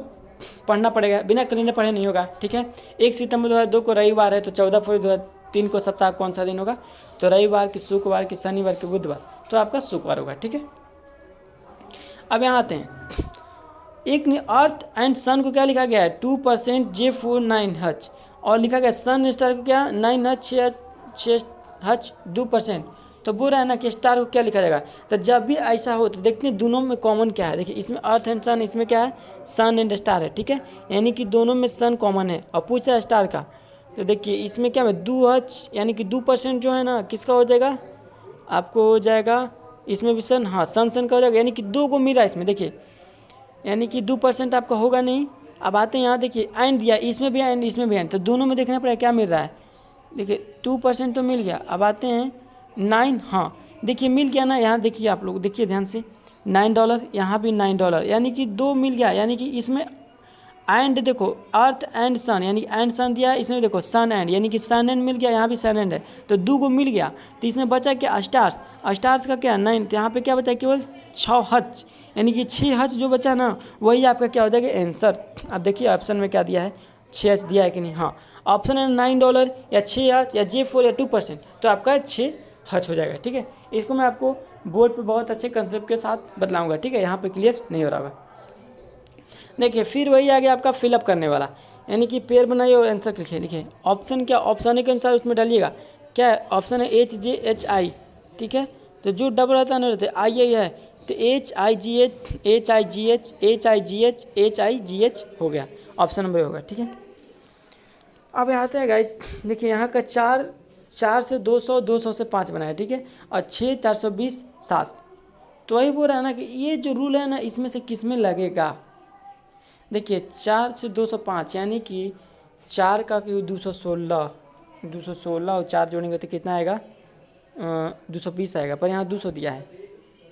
पढ़ना पड़ेगा, बिना करीने पढ़े नहीं होगा, ठीक है। 1 सितंबर 2002 को रविवार है, तो 14 फरवरी 2003 को सप्ताह कौन सा दिन होगा, तो रविवार की, शुक्रवार की, शनिवार की, बुधवार, तो आपका शुक्रवार होगा, ठीक है। अब यहाँ आते हैं, एक ने अर्थ एंड सन को क्या लिखा गया है 2% J49H, और लिखा गया सन स्टार को क्या 9H 6H 2%। तो बोल रहा है ना कि स्टार को क्या लिखा जाएगा, तो जब भी ऐसा हो तो देखते हैं दोनों में कॉमन क्या है। देखिए इसमें अर्थ एंड सन, इसमें क्या है सन एंड स्टार है, ठीक है, यानी कि दोनों में सन कॉमन है। और पूछा है स्टार का, तो देखिए इसमें क्या है 2H यानी कि 2% जो है ना किसका हो जाएगा, आपको हो जाएगा इसमें भी सन, हाँ सन का हो जाएगा, यानी कि 2 को मिला इसमें, देखिए यानी कि 2% आपका होगा नहीं। अब आते हैं यहाँ देखिए एंड दिया, इसमें भी एंड इसमें भी एंड, तो दोनों में देखना पड़ेगा क्या मिल रहा है। देखिए 2% तो मिल गया। अब आते हैं 9, हाँ देखिए मिल गया ना, यहाँ देखिए आप लोग देखिए ध्यान से $9, यहाँ भी $9 यानी कि 2 मिल गया, यानी कि इसमें एंड देखो अर्थ एंड सन यानी एंड सन दिया है, इसमें देखो सन एंड यानी कि सन एंड मिल गया, यहाँ भी सन एंड है, तो 2 को मिल गया। तो इसमें बचा क्या स्टार्स, स्टार्स का क्या 9, तो यहाँ पे क्या बचा केवल 6H यानी कि 6H जो बचा ना वही आपका क्या हो जाएगा आंसर। अब देखिए ऑप्शन में क्या दिया है 6H दिया है कि नहीं, हाँ ऑप्शन है $9 या 6H या J4 या 2%, तो आपका 6H हो जाएगा, ठीक है। इसको मैं आपको बोर्ड पे बहुत अच्छे कंसेप्ट के साथ बतलाऊंगा, ठीक है, यहाँ पे क्लियर नहीं हो रहा होगा। देखिए फिर वही आ गया आपका फिलअप करने वाला, यानी कि पेयर बनाइए और आंसर लिखिए। लिखिए ऑप्शन क्या, ऑप्शन के अनुसार उसमें डालिएगा क्या है, ऑप्शन है HJHI, ठीक है, तो जो डबल रहता है ना रहते आई है, तो HIGH HIGH HIGH HIGH हो गया, ऑप्शन नंबर होगा, ठीक है। अब यहाँ आते हैं गाइस, देखिए यहाँ का 4 से 200, 200 से 5 बनाया, ठीक है, और 6 420 7, तो वही बोल रहा है ना कि ये जो रूल है ना इसमें से किस में लगेगा। देखिए 4 से 205 यानी कि 4 का कि 216 और 4 जोड़ेंगे तो कितना आएगा 220 आएगा, पर यहाँ 200 दिया है,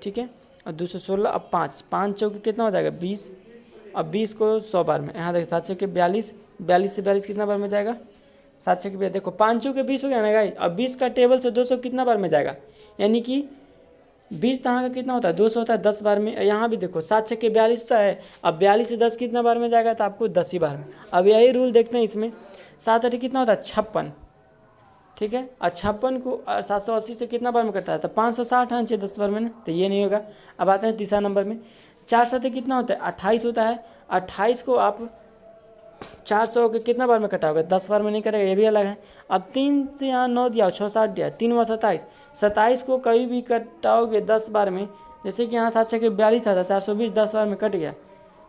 ठीक है, और 216 अब 5 5 चौके कितना हो जाएगा 20, अब 20 को 100 बार में, यहाँ देखिए 7 चौके 42, 42 से 42 कितना बार में जाएगा 7 छः के, देखो 5 चौके 20 हो गया ना गाइस। अब 20 का टेबल से 200 कितना बार में जाएगा, यानी कि 20 यहाँ का कितना होता है 200 होता है 10 बार में। यहाँ भी देखो 7 छः 42 होता है, अब 42 से 10 कितना बार में जाएगा तो आपको 10 ही बार में। अब यही रूल देखते हैं इसमें, 7 8 कितना होता है 56, ठीक है, और 56 को 780 से कितना बार में करता है तो 560 आना चाहिए 10 बार में ना, तो ये नहीं होगा। अब आते हैं तीसरा नंबर में, 4 7 कितना होता है 28 होता है, 28 को आप 400 के कितना बार में कटाओगे 10 बार में नहीं करेगा, ये भी अलग है। अब 3 से यहाँ 9 दिया 6 7 दिया 3 व 27, 27 को कभी भी कटाओगे 10 बार में, जैसे कि यहाँ 7 6 के 42 था 420 10 बार में कट गया,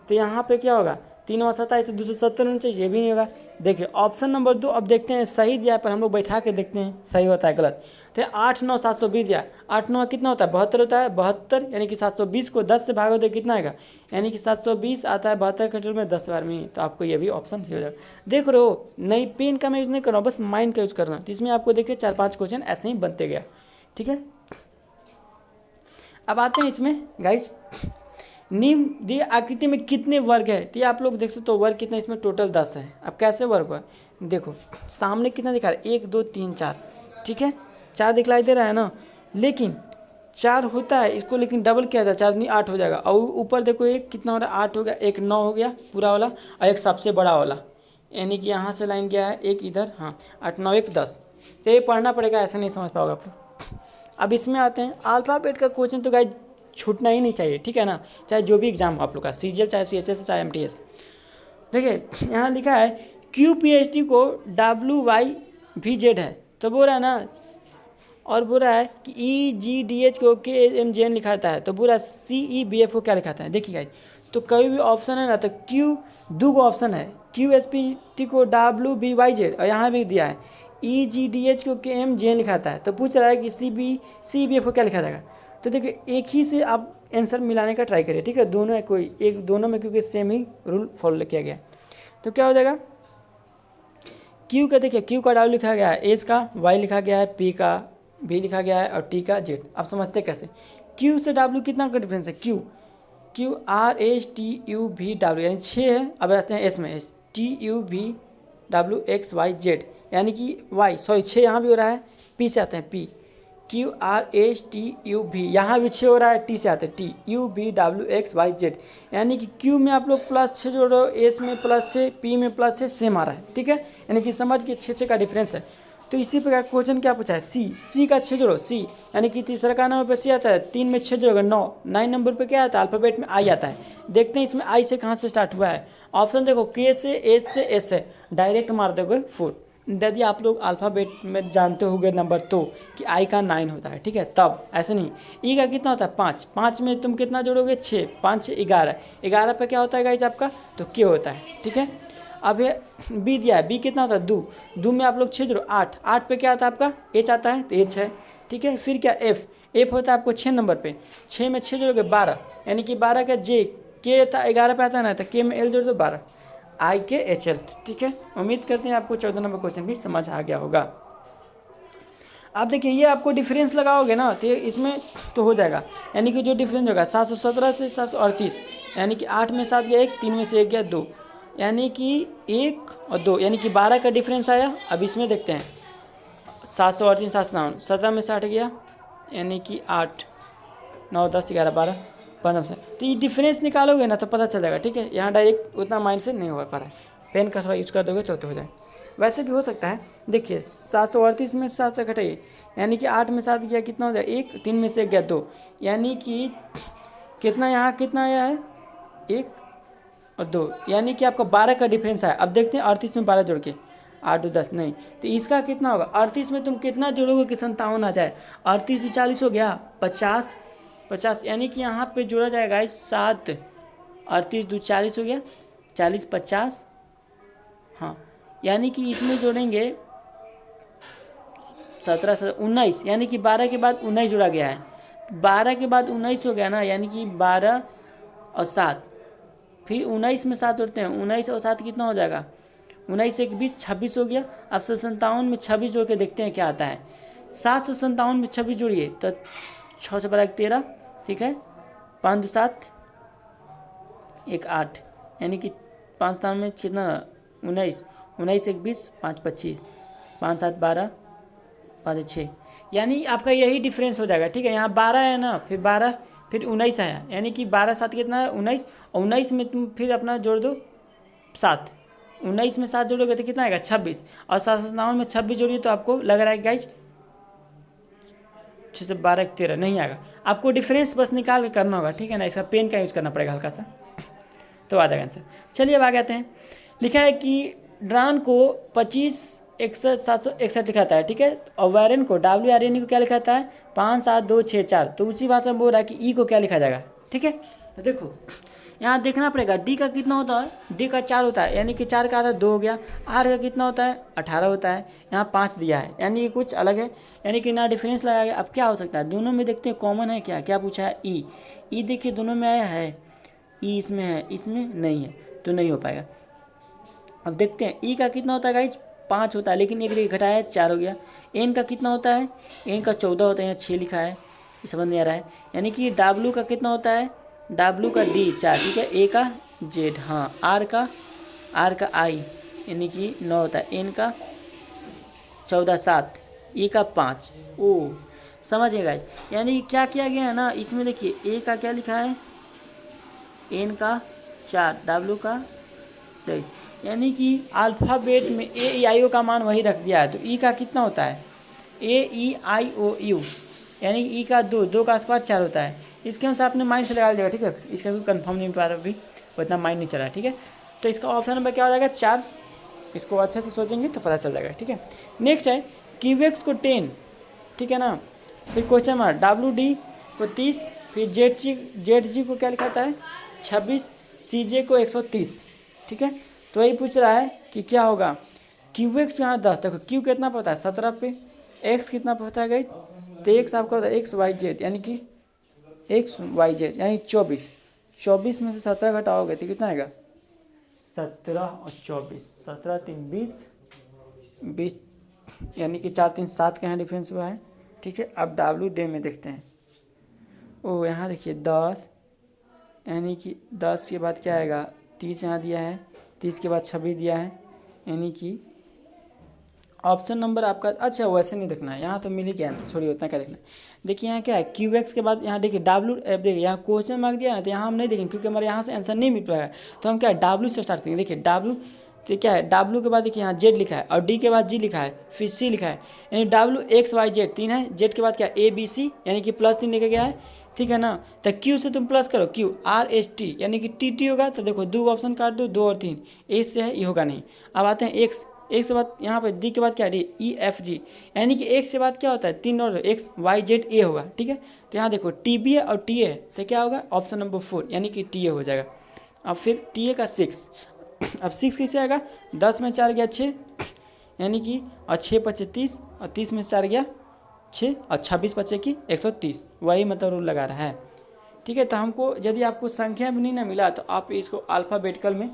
तो यहाँ पे क्या होगा 3 व 27 तो 270 होना चाहिए, ये भी नहीं होगा। देखिए ऑप्शन नंबर 2 अब देखते हैं सही दिया, पर हम लोग बैठा के देखते हैं सही होता है गलत। तो 8 9 720 दिया, 8 9 कितना होता है 72 होता है, 72 यानी कि 720 को 10 से भागो तो कितना आएगा, यानी कि 720 आता है 72 के टोटल में 10 बार में, तो आपको ये भी ऑप्शन सही हो जाएगा। देख रहे हो नई पेन का मैं यूज़ नहीं कर रहा हूँ, बस माइंड का यूज़ कर रहा हूँ, जिसमें आपको देखिए 4 5 क्वेश्चन ऐसे ही बनते गया, ठीक है। अब आते हैं इसमें गाइस, निम्न दी आकृति में कितने वर्ग है, तो ये आप लोग देख सकते हो वर्ग कितना, इसमें टोटल 10 है। अब कैसे वर्ग हुआ, देखो सामने कितना दिखा रहा है 1 2 3 4, ठीक है 4 दिखलाई दे रहा है ना, लेकिन 4 होता है इसको, लेकिन डबल किया जाए 4 नहीं 8 हो जाएगा, और ऊपर देखो एक कितना हो रहा है 8 हो गया, एक 9 हो गया पूरा वाला, और एक सबसे बड़ा वाला, यानी कि यहाँ से लाइन गया है एक इधर, हाँ 8 9 1 10, तो ये पढ़ना पड़ेगा, ऐसे नहीं समझ पाओगे आप लोग। अब इसमें आते हैं अल्फ़ाबेट का क्वेश्चन, तो गाइस छूटना ही नहीं चाहिए, ठीक है ना, चाहे जो भी एग्जाम हो आप लोग का, सीजीएल चाहे सीएचएस चाहे एमटीएस। देखिए यहाँ लिखा है QPST को WYVZ है, तो बोल रहा है ना, और बोल रहा है कि EGDH को KMJN लिखाता है, तो बोल रहा है CEBF को क्या लिखाता है। देखिए गाइस, तो कोई भी ऑप्शन है ना, तो Q दो ऑप्शन है, QSPT को WBYZ, और यहाँ भी दिया है EGDH को KMJN लिखाता है, तो पूछ रहा है कि CEBF को क्या लिखा जाएगा। तो देखिए एक ही से आप आंसर मिलाने का ट्राई करिए, ठीक है, दोनों है कोई एक, दोनों में क्योंकि सेम ही रूल फॉलो किया गया, तो क्या हो जाएगा Q का, देखिए Q का W लिखा गया है, S का Y लिखा गया है, P का V लिखा गया है, और T का Z। आप समझते कैसे, Q से W कितना का डिफरेंस है, Q RSTUVW यानी 6 है। अब आते हैं S में, TUVWXYZ यानी कि Y, सॉरी 6 यहाँ भी हो रहा है, P से आते हैं P QRSTUV, यहाँ भी 6 हो रहा है, T से आते हैं TUVWXYZ, यानी कि Q में आप लोग +6 जोड़ो, S में +6, P में +6, सेम आ रहा है, ठीक है, यानी कि समझ के 6 का डिफरेंस है। तो इसी प्रकार क्वेश्चन क्या पूछा है, C का 6 जोड़ो, C यानी कि तीसरा का नंबर पर C आता है, 3 में 6 जोड़ोगे 9, 9 नंबर पे क्या आता है अल्फ़ाबेट में I आता है। देखते हैं इसमें I से कहाँ से स्टार्ट हुआ है, ऑप्शन देखो K से S से S से, डायरेक्ट मार दोगे 4। यदि आप लोग अल्फ़ाबेट में जानते होंगे नंबर तो कि I का 9 होता है, ठीक है, तब ऐसे नहीं। E का कितना होता है 5, 5 में तुम कितना जोड़ोगे 6, 5 6 11, 11 पे क्या होता है गाइज आपका, तो K होता है, ठीक है। अब ये B दिया है, B कितना होता है 2, 2 में आप लोग 6 जोड़ो 8, 8 पे क्या आता है आपका H आता है, तो H है, ठीक है। फिर क्या F होता है आपको 6 नंबर पे, 6 में 6 जोड़ोगे 12, यानी कि 12 का J, K 11 पे आता है ना, तो K में L जोड़ दो 12, IKHL, ठीक है। उम्मीद करते हैं आपको 14 नंबर क्वेश्चन भी समझ आ गया होगा। आप देखिए ये आपको डिफरेंस लगाओगे ना, तो इसमें तो हो जाएगा, यानी कि जो डिफरेंस होगा 717 से 738, यानी कि 8 में 7 गया 1, 3 में से 1 गया 2, यानी कि 1 और 2, यानी कि 12 का डिफरेंस आया। अब इसमें देखते हैं 738 759, 17 में 60 गया, यानी कि 8 9 10 11 12 15 से, तो ये डिफरेंस निकालोगे ना तो पता चल जाएगा, ठीक है। यहाँ डायरेक्ट उतना माइंड से नहीं हो पा रहा है, पेन का थोड़ा यूज़ कर दोगे तो हो जाए। वैसे भी हो सकता है, देखिए 738 में 7 घटाइए, यानी कि 8 में 7 गया कितना हो जाए 1, 3 में से 1 गया 2, यानी कि कितना यहाँ कितना आया है 1 और 2, यानी कि आपका 12 का डिफरेंस आया। अब देखते हैं 38 में 12 जोड़ के 8 2 10 नहीं, तो इसका कितना होगा 38 में तुम कितना जोड़ोगे कि 57 आ जाए, 38 तो 40 हो गया 50, यानी कि यहाँ पे जोड़ा जाएगा 7, 38 2 40 हो गया 40 50, हाँ, यानी कि इसमें जोड़ेंगे 17 19, यानी कि 12 के बाद 19 जोड़ा गया है, 12 के बाद 19 हो गया ना, यानी कि 12 और 7, फिर 19 में 7 जोड़ते हैं, 19 और 7 कितना हो जाएगा 19 1 20 26 हो गया। अब 57 में 26 जोड़ के देखते हैं क्या आता है, 757 में 26 जोड़िए तो 6 से 12 13, ठीक है। 5 2 7 1 8, यानी कि 5 तान में कितना 19, 19 1 20, 5 25, 5 7 12, 5 6, यानी आपका यही डिफरेंस हो जाएगा। ठीक है, यहाँ 12 है ना, फिर 12 फिर 19 आया, यानी कि 12 7 कितना है 19, और 19 में तुम फिर अपना जोड़ दो 7, 19 में 7 जोड़ोगे तो कितना आएगा 26, और 7 में 26 जोड़िए तो आपको लग रहा है गाइज 6 से 12 13 नहीं आएगा। आपको डिफरेंस बस निकाल के करना होगा, ठीक है ना। इसका पेन का यूज़ करना पड़ेगा हल्का सा, तो आ जाएगा आंसर। चलिए अब आगे आते हैं। लिखा है कि ड्रान को 25 61 761 लिखाता है, ठीक है, और वायरन को WRN को क्या लिखाता है 5 7 2 6 4। तो उसी भाषा में बोल रहा है कि ई को क्या लिखा जाएगा। ठीक है, तो देखो यहाँ देखना पड़ेगा डी का कितना होता है, डी का 4 होता है, यानी कि 4 का आधा 2 हो गया। आर का कितना होता है 18 होता है, यहाँ 5 दिया है, यानी कि कुछ अलग है, यानी कि ना डिफरेंस लगाया गया। अब क्या हो सकता है, दोनों में देखते हैं कॉमन है क्या, क्या पूछा है ई देखिए दोनों में आया है, ई इसमें है इसमें नहीं है, तो नहीं हो पाएगा। अब देखते हैं ई का कितना होता है गाइज 5 होता है, लेकिन एक देखिए घटाया 4 हो गया। एन का कितना होता है, एन का 14 होता है, यहाँ 6 लिखा है, ये समझ नहीं आ रहा है। यानी कि डब्ल्यू का कितना होता है, डब्ल्यू का डी 4, ठीक है, ए का जेड, हाँ, आर का आई, यानी कि 9 होता है, एन का 14 7, ई का 5। ओ समझिए गाइज, यानी कि क्या किया गया है ना, इसमें देखिए ए का क्या लिखा है, एन का 4, डब्ल्यू का 23, यानी कि अल्फ़ाबेट में ए ई आई ओ का मान वही रख दिया है। तो ई का कितना होता है ए ई आई ओ यू, यानी ई का 2 का स्क्वायर 4 होता है। इसके अनुसार आपने माइंड से लगा लीजिएगा, ठीक है, इसका कोई कंफर्म नहीं पा रहा अभी, उतना माइंड नहीं चला, ठीक है। तो इसका ऑप्शन नंबर क्या हो जाएगा 4, इसको अच्छे से सोचेंगे तो पता चल जाएगा, ठीक है। नेक्स्ट है क्यूबेक्स को 10, ठीक है ना, फिर क्वेश्चन मार्क WD को 30, फिर जेड जी को क्या लिखाता है 26, CJ को 130, ठीक है। तो वही पूछ रहा है कि क्या होगा क्यू एक्स यहाँ 10, देखो क्यू कितना पता है 17 पे, एक्स कितना पता है गई, तो एक्स आपका होता है XYZ, यानी कि XYZ यानी 24 में से 17 घटाओगे तो कितना आएगा 17 और 24, 17 3 20, यानी कि 4 3 7 का यहाँ डिफरेंस हुआ है, ठीक है। अब WD में देखते हैं, ओ यहाँ देखिए 10, यानी कि 10 के बाद क्या आएगा 30 यहाँ दिया है, 30 के बाद 26 दिया है, यानी कि ऑप्शन नंबर आपका, अच्छा वैसे नहीं देखना है, यहाँ तो मिल ही गया आंसर, छोड़िए उतना क्या देखना है। देखिए यहाँ क्या है क्यू एक्स के बाद यहाँ देखिए देखिए यहाँ क्वेश्चन मार्क दिया है, तो यहाँ हम नहीं देखेंगे क्योंकि हमारे यहाँ से आंसर नहीं मिल पाएगा, तो हम क्या है W से स्टार्ट करेंगे। देखिए W तो क्या है W के बाद देखिए यहाँ Z लिखा है, और D के बाद G लिखा है, फिर C लिखा है, यानी WXYZ 3 है, Z के बाद क्या ABC, यानी कि +3 लेके गया है, ठीक है ना। तो Q से तुम प्लस करो QRST, यानी कि TT होगा, तो देखो 2 ऑप्शन काट दो, 2 और 3, ए से है, ये होगा नहीं। अब आते हैं X के बाद यहाँ पे D के बाद क्या D EFG, यानी कि X के बाद क्या होता है 3 और XYZ A होगा, ठीक है। तो यहाँ देखो TB है और TA है, तो क्या होगा ऑप्शन नंबर 4, यानी कि TA हो जाएगा। अब फिर TA का 6, अब 6 कैसे आएगा 10 में 4 गया 6, यानी कि और 6 पचे 30, और 30 में 4 गया 6, और 26 बचे की 130, वही मतलब रूल लगा रहा है, ठीक है। तो हमको यदि आपको संख्या भी नहीं ना मिला तो आप इसको अल्फ़ाबेटिकल में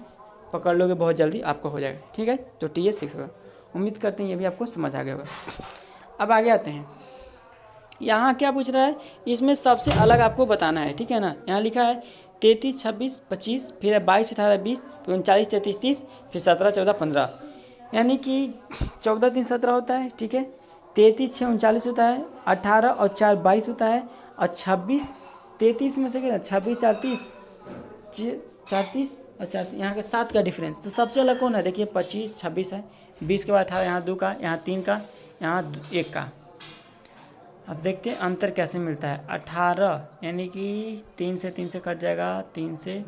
पकड़ लोगे, बहुत जल्दी आपका हो जाएगा, ठीक है। तो TA 6 होगा। उम्मीद करते हैं ये भी आपको समझ आ गया होगा। अब आगे आते हैं, यहाँ क्या पूछ रहा है, इसमें सबसे अलग आपको बताना है, ठीक है ना। यहाँ लिखा है 33 26 25, फिर 22 18 20, फिर 39 33 30, फिर 17 14 15, यानी कि 14 3 17 होता है, ठीक है, 33 6 39 होता है, 18 और 4 22 होता है, और 26 33 में से क्या 26 34 34 और 4 यहाँ के 7 का डिफरेंस, तो सबसे अलग कौन है देखिए 25 26 है, 20 के बाद 18, यहाँ 2 का, यहाँ 3 का, यहाँ 1 का। अब देखते हैं अंतर कैसे मिलता है 18, यानी कि 3 से कट जाएगा, 3 से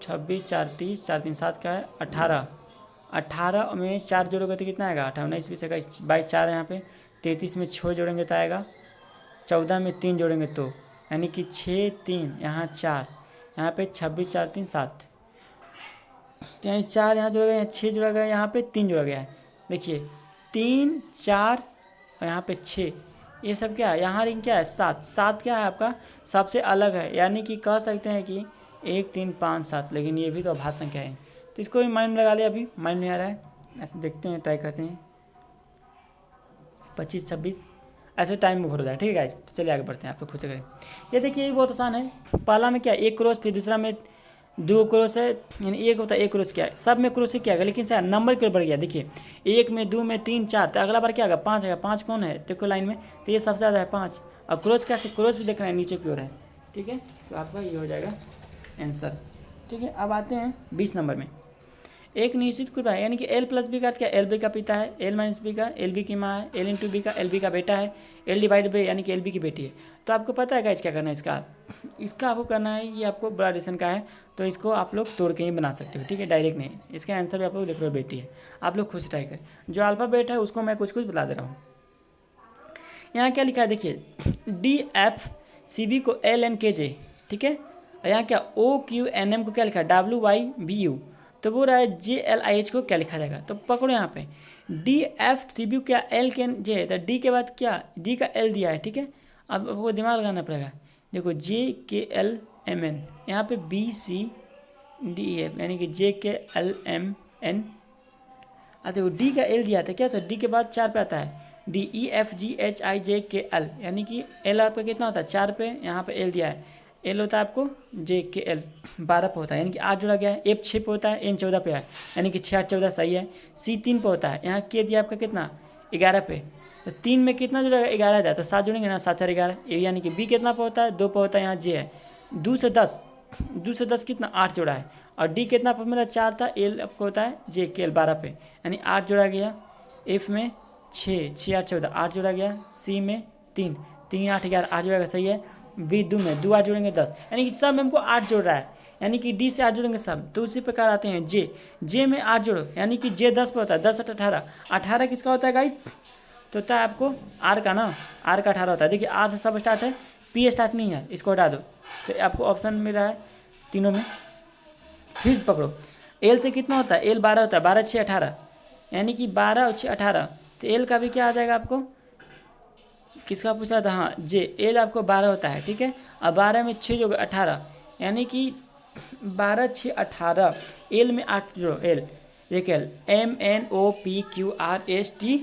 26 4 30, 4 3 7 का है 18, 18 में 4 जोड़ोगे तो कितना आएगा 18 19 20 21 22 4 यहाँ पे, 33 में 6 जोड़ेंगे तो आएगा, 14 में 3 जोड़ेंगे तो, यानी कि 6 3 यहाँ 4, यहाँ पे 26 4 3 7, तो यहाँ 4 यहाँ जोड़ा गया, 6 जोड़ा गया, यहाँ पे 3 जोड़ा गया है, देखिए 3 4 और यहाँ पे 6, ये सब क्या है, यहाँ रिंग क्या है 7, 7 क्या है आपका सबसे अलग है, यानी कि कह सकते हैं कि 1 3 5 7, लेकिन ये भी तो अभाज्य संख्या है, तो इसको भी माइंड में लगा लिया, अभी माइंड नहीं आ रहा है, ऐसे देखते हैं ट्राई करते हैं। 25 26 ऐसे टाइम ओवर हो जाए, ठीक है गाइस। तो चलिए आगे बढ़ते हैं, आप लोग खुद से करें। ये देखिए ये बहुत आसान है। पहला में क्या एक क्रॉस, फिर दूसरा में 2 क्रॉस है, यानी एक होता है एक क्रॉस क्या है, सब में क्रॉस से क्या है, लेकिन सर नंबर क्यों बढ़ गया। देखिए 1 में 2 में 3 4, तो अगला बार क्या आएगा 5 आएगा। 5 कौन है देखो लाइन में, तो ये सबसे ज़्यादा है 5। और क्रॉस कैसे, क्रॉस भी देख रहे हैं नीचे की ओर है, ठीक है। तो आपका ये हो जाएगा आंसर, ठीक है। अब आते हैं 20 नंबर में। एक निश्चित कुल है, यानी कि एल प्लस बी का क्या, एल बी का पिता है, एल माइनस बी का एल बी की माँ है, एल इंटू बी का एल बी का बेटा है, एल डिवाइड बाई यानी कि एल बी की बेटी है। तो आपको पता है गाइस क्या करना है इसका आपको करना है, ये आपको बड़ा एडिशन का है, तो इसको आप लोग तोड़ के ही बना सकते हो, ठीक है, डायरेक्ट नहीं। इसका आंसर भी आप लोग देख रहे हो बेटी है, आप लोग खुद से ट्राई करें। जो अल्फ़ाबेट है उसको मैं कुछ कुछ बता दे रहा हूँ। यहाँ क्या लिखा है देखिए, डी एफ सी बी को एल एन के जे, ठीक है। यहाँ क्या ओ क्यू एन एम को क्या लिखा है डब्ल्यू वाई बी यू, तो वो रहा है जे एल आई एच को क्या लिखा जाएगा। तो पकड़ो यहाँ पे डी एफ सी बी क्या एल के जे है, तो डी के बाद क्या डी का एल दिया है, ठीक है। अब वो दिमाग लगाना पड़ेगा। देखो जे के एल एम एन, यहाँ पे बी सी डी एफ यानी कि जे के एल एम एन। देखो डी का एल दिया था क्या, था डी के बाद 4 पे आता है D E F G H I J K L, यानी कि एल आपका कितना होता है 4 पे, यहाँ पे एल दिया है, एल होता है आपको जे के एल 12 पे होता है, यानी कि 8 जोड़ा गया है। एफ 6 पे होता है, एन 14 पे है, यानी कि 6 8 14 सही है। सी 3 पे होता है, यहाँ के दिया आपका कितना 11 पे, तो 3 में कितना जुड़ेगा 11 आ जाए, तो 7 जुड़ेंगे ना, 7 4 11, यानी कि बी कितना पे होता है 2 पे होता है, यहाँ जे है 2 से 10 कितना 8 जोड़ा है। और डी कितना पे मेरा 4 था, एल आपको होता है जे के एल 12 पे, यानी 8 जोड़ा गया। एफ में 6 6 8 14 8 जोड़ा गया। सी में 3 3 8 11 8 जोड़ा सही है। बी 2 में 2 8 जोड़ेंगे 10, यानी कि सब में हमको 8 जोड़ रहा है, यानी कि डी से 8 जोड़ेंगे सब। तो उसी प्रकार आते हैं जे में 8 जोड़ो, यानी कि जे 10 पे होता है, 10 8 18 18 किसका होता है गाइस, तो होता है आपको आर का ना, आर का 18 होता है। देखिए आर से सब स्टार्ट है, पी स्टार्ट नहीं है, इसको हटा दो। तो आपको ऑप्शन मिल रहा है तीनों में। फिर पकड़ो एल से कितना होता है, एल 12 होता है, 12 6 18, यानी कि 12 और 6 18, तो एल का भी क्या आ जाएगा आपको, किसका पूछ रहा था, हाँ जे, एल आपको 12 होता है, ठीक है। और 12 में 6 जो 18, यानी कि 12 6 18, एल में 8 जो एल, एक L M N O P Q R S T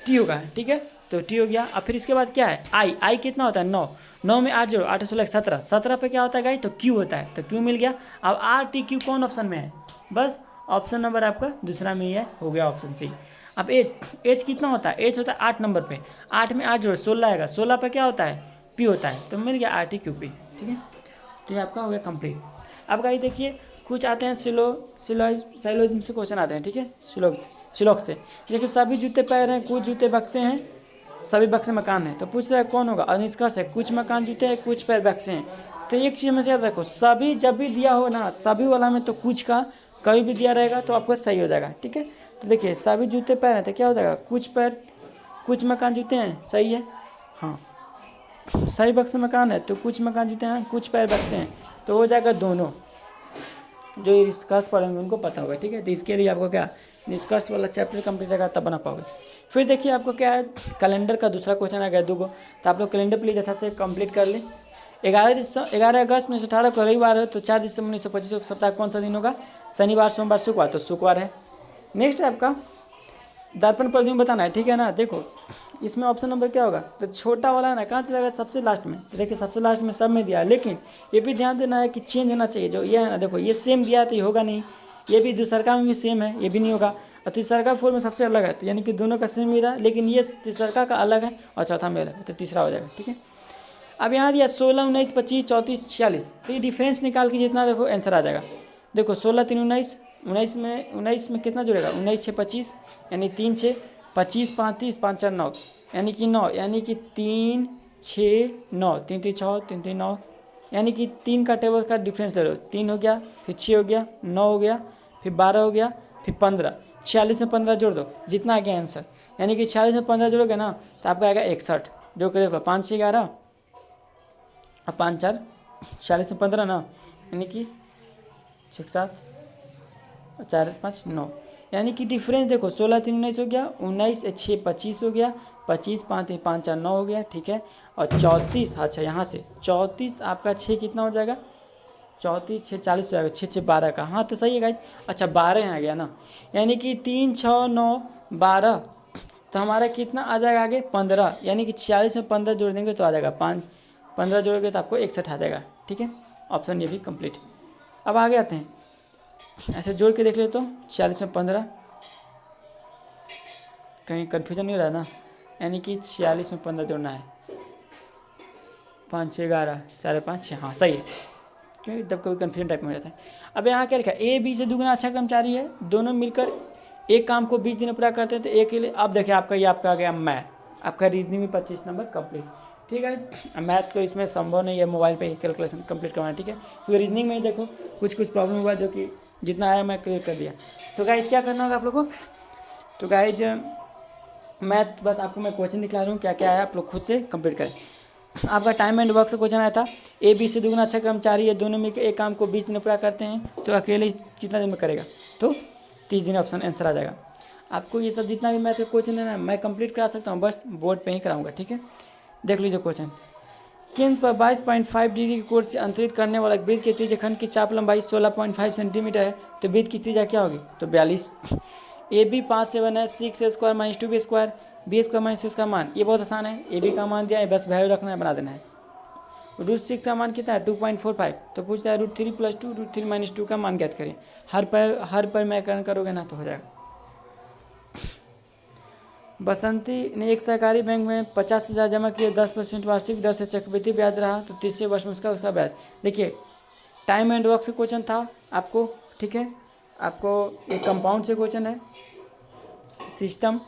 T होगा, ठीक है। तो टी हो गया। अब फिर इसके बाद क्या है आई कितना होता है 9, 9 में 8 जोड़ो 8 16 17, 17 पे क्या होता है गाइस, तो क्यू होता है, तो क्यू मिल गया। अब आर टी क्यू कौन ऑप्शन में है, बस ऑप्शन नंबर आपका दूसरा में ही है, हो गया ऑप्शन सी। अब एच कितना होता है, एच होता है 8 नंबर पे, 8 में 8 जोड़ो 16 आएगा, 16 पे क्या होता है पी होता है, तो मिल गया आर टी क्यू पी, ठीक है। तो ये आपका हो गया कंप्लीट। अब गाइस देखिए कुछ आते हैं सिलोजिज्म से क्वेश्चन आते हैं, ठीक है, सिलोक से। देखिए सभी जूते पैर हैं, कुछ जूते बक्से हैं, सभी बक्से मकान हैं। तो पूछ रहा है कौन होगा, और निष्कर्ष है कुछ मकान जूते हैं, कुछ पैर बक्से हैं। तो एक चीज़ में से याद रखो, सभी जब भी दिया हो ना, सभी वाला में तो कुछ का कभी भी दिया रहेगा तो आपको सही हो जाएगा, ठीक है। तो देखिए सभी जूते पैर हैं, तो क्या हो जाएगा कुछ पैर कुछ मकान जूते हैं, सही है, हाँ। सही बक्से मकान है तो कुछ मकान जूते हैं, कुछ पैर बक्से हैं, तो हो जाएगा दोनों। जो ये निष्कर्ष पढ़ेंगे उनको पता होगा, ठीक है। तो इसके लिए आपको क्या निष्कर्ष वाला चैप्टर कंप्लीट रहेगा तब बना पाओगे। फिर देखिए आपको क्या है, कैलेंडर का दूसरा क्वेश्चन आ गया 2 गो, तो आप लोग कैलेंडर प्लीज अच्छा से कंप्लीट कर लें। 11 अगस्त 1918 को रविवार है, तो 4 दिसंबर 1925 को सप्ताह कौन सा दिन होगा, शनिवार सोमवार शुक्रवार, तो शुक्रवार है। नेक्स्ट है आपका दर्पण प्रतिबिंब बताना है, ठीक है ना। देखो इसमें ऑप्शन नंबर क्या होगा, तो छोटा वाला है ना, कहाँ चलेगा सबसे लास्ट में। तो देखिए सबसे लास्ट में सब में दिया है, लेकिन ये भी ध्यान देना है कि चेंज होना चाहिए। जो ये है ना, देखो ये सेम दिया है तो ये होगा नहीं, ये भी दूसरका में भी सेम है, ये भी नहीं होगा। और तीसरका फोर में सबसे अलग है, तो यानी कि दोनों का सेम ही रहा, लेकिन ये तीसरका का अलग है और चौथा में अलग है, तो तीसरा हो जाएगा, ठीक है। अब यहाँ दिया 16 19 25 34 46, तो ये डिफरेंस निकाल के जितना देखो आंसर आ जाएगा। देखो 16 3 19, 19 में कितना जुड़ेगा, 19 6 25, यानी 3 6 25 5 30 5 4 9, यानी कि 9, यानी कि 3 6 9 3 3 6 3 3 9, यानी कि 3 का टेबल का डिफरेंस ले लो, 3 हो गया, फिर 6 हो गया, 9 हो गया, फिर 12 हो गया, फिर 15, 46 में 15 जोड़ दो, जितना आ गया आंसर, यानी कि 46 में 15 जोड़ोगे ना तो आपका आएगा 61। जो कि देखो 5 6 11 और 5 4 46 में 15 ना, यानी कि 6 7 4 5 9, यानी कि डिफरेंस देखो 16 3 19 हो गया, 19 6 25 हो गया, 25 5 3 5 4 9 हो गया, ठीक है। और 34, अच्छा यहाँ से 34 आपका 6 कितना हो जाएगा, 34 6 40 हो जाएगा, 6 6 12 का, हाँ तो सही है गाइज। अच्छा 12 आ गया ना, यानी कि 3 6 9 12 तो हमारा कितना आ जाएगा आगे 15, यानी कि 46 में 15 जोड़ देंगे तो आ जाएगा 5, 15 जोड़ोगे तो आपको 61 आ जाएगा। ठीक है, ऑप्शन ये भी कंप्लीट। अब आगे आते हैं, ऐसे जोड़ के देख ले तो 46 में 15, कहीं कन्फ्यूजन नहीं हो रहा ना, यानी कि 46 में 15 जोड़ना है, 5 6 11 4 5 6, हाँ सही है, क्योंकि तब कभी कन्फ्यूजन टाइप में हो जाता है। अब यहाँ क्या लिखा है, ए बी से दुगुना अच्छा कर्मचारी है, दोनों मिलकर एक काम को 20 दिन में पूरा करते हैं तो एक के लिए। अब देखिए आपका ये आपका आ गया मैथ, आपका रीजनिंग में 25 नंबर कंप्लीट। ठीक है, मैथ को इसमें संभव नहीं है मोबाइल पे ही कैलकुलेशन कंप्लीट करवाना। ठीक है, तो रीजनिंग में देखो कुछ प्रॉब्लम हुआ जो कि जितना आया मैं क्लियर कर दिया। तो गाइज क्या करना होगा आप लोगों को, तो गाइज मैथ बस आपको मैं क्वेश्चन दिखला रहा हूँ, क्या क्या आया आप लोग खुद से कंप्लीट करें। आपका टाइम एंड वर्क से क्वेश्चन आया था, ए बी से दुगुना अच्छा कर्मचारी है, दोनों मिलकर एक काम को 20 दिन में पूरा करते हैं तो अकेले कितना दिन में करेगा, तो 30 दिन ऑप्शन आंसर आ जाएगा। आपको ये सब जितना भी मैथ का क्वेश्चन है ना मैं कंप्लीट करा सकता हूँ, बस बोर्ड पे ही कराऊंगा। ठीक है, देख लीजिए क्वेश्चन, केंद्र पर 22.5 डिग्री के कोण से अंतरित करने वाला वृत्त के त्रिज्य खंड की चाप लंबाई 16.5 सेंटीमीटर है, तो वृत्त की त्रिज्या क्या होगी, तो 42। ए बी 5 7 है, 6 square minus 2 B square, B square minus उसका मान, ये बहुत आसान है, ए बी का मान दिया है, बस वैल्यू रखना है, बना देना है। √6 का मान कितना है 2.45, तो पूछता है √3 + 2 √3 - 2 का मान ज्ञात करें। हर पर मैकरण करोगे ना तो हो जाएगा। बसंती ने एक सहकारी बैंक में 50,000 जमा किए, 10% वार्षिक दर से चक्रवृद्धि ब्याज रहा, तो तीसरे वर्ष में उसका ब्याज। देखिए टाइम एंड वर्क से क्वेश्चन था आपको। ठीक है, आपको एक कंपाउंड से क्वेश्चन है, सिस्टम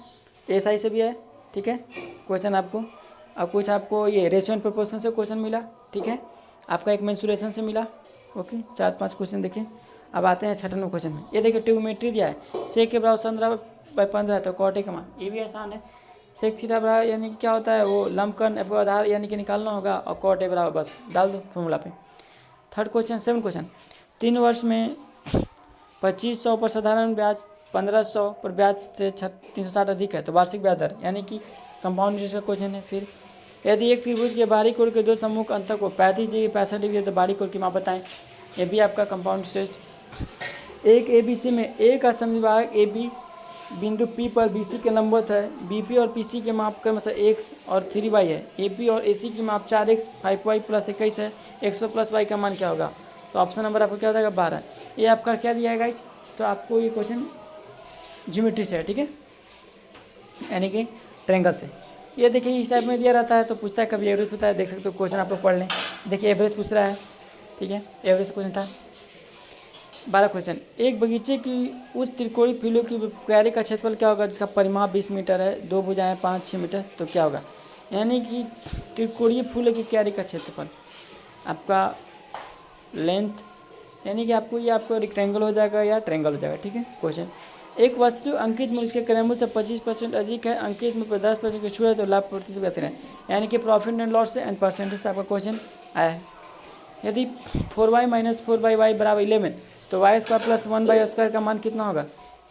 एसआई से भी है। ठीक है, क्वेश्चन आपको अब कुछ आपको ये रेशियो एंड प्रोपोर्शन से क्वेश्चन मिला। ठीक है, आपका एक मेंसुरेशन से मिला। ओके, 4-5 क्वेश्चन देखिए। अब आते हैं 6 नंबर क्वेश्चन में, ये देखिए ट्रिग्नोमेट्री दिया है, सेक के बराबर 15/15 है तो कॉट ए का मान, ये भी आसान है। सेक थीटा बराबर यानी कि क्या होता है, वो लंबकर्ण एफ का आधार यानी कि निकालना होगा, और कॉट ए बराबर बस डाल दो फॉर्मूला पे। थर्ड क्वेश्चन 7 क्वेश्चन, 3 वर्ष में 2500 पर साधारण ब्याज, 1500 पर ब्याज से 360 अधिक है तो वार्षिक ब्याज दर, यानी कि कंपाउंड इंटरेस्ट का क्वेश्चन है। फिर यदि एक त्रिभुज के बाहरी कोण के दो सम्मुख अंतर को 35 डिग्री 65 डिग्री है तो बाहरी कोण की माप बताएं, ये भी आपका कंपाउंड इंटरेस्ट। एक ए बी सी में ए का समविभाग ए बी बिंदु P पर BC के लंबवत है, BP और PC के माप का मतलब x और 3y है, AP और AC की माप 4x 5y + 21 है, x + y का मान क्या होगा, तो ऑप्शन नंबर आपको क्या हो जाएगा 12। ये आपका क्या दिया है गाइज, तो आपको ये क्वेश्चन ज्योमेट्री से है। ठीक है, यानी कि ट्रायंगल से। ये देखिए इस टाइप में दिया रहता है तो पूछता है, कभी एवरेज पूछता है, देख सकते हो क्वेश्चन आप लोग पढ़ लें। देखिए एवरेज पूछ रहा है। ठीक है, एवरेज क्वेश्चन था। 12 क्वेश्चन, एक बगीचे की उस त्रिकोणीय फूलों की क्यारी का क्षेत्रफल क्या होगा जिसका परिमाप 20 मीटर है, 2 भुजाएं 5-6 मीटर, तो क्या होगा, यानी कि त्रिकोणीय फूलों की क्यारी का क्षेत्रफल आपका लेंथ, यानी कि आपको ये आपको रेक्टेंगल हो जाएगा या ट्रायंगल हो जाएगा। ठीक है, क्वेश्चन, एक वस्तु अंकित मूल्य के क्रय मूल्य से 25% अधिक है, अंकित मूल्य पर 10% की छूट है तो लाभ प्रतिशत बेहतर है, यानी कि profit and loss and percentage से आपका क्वेश्चन आया है। यदि 4y - 4y = 11 तो y² + 1y² का मान कितना होगा,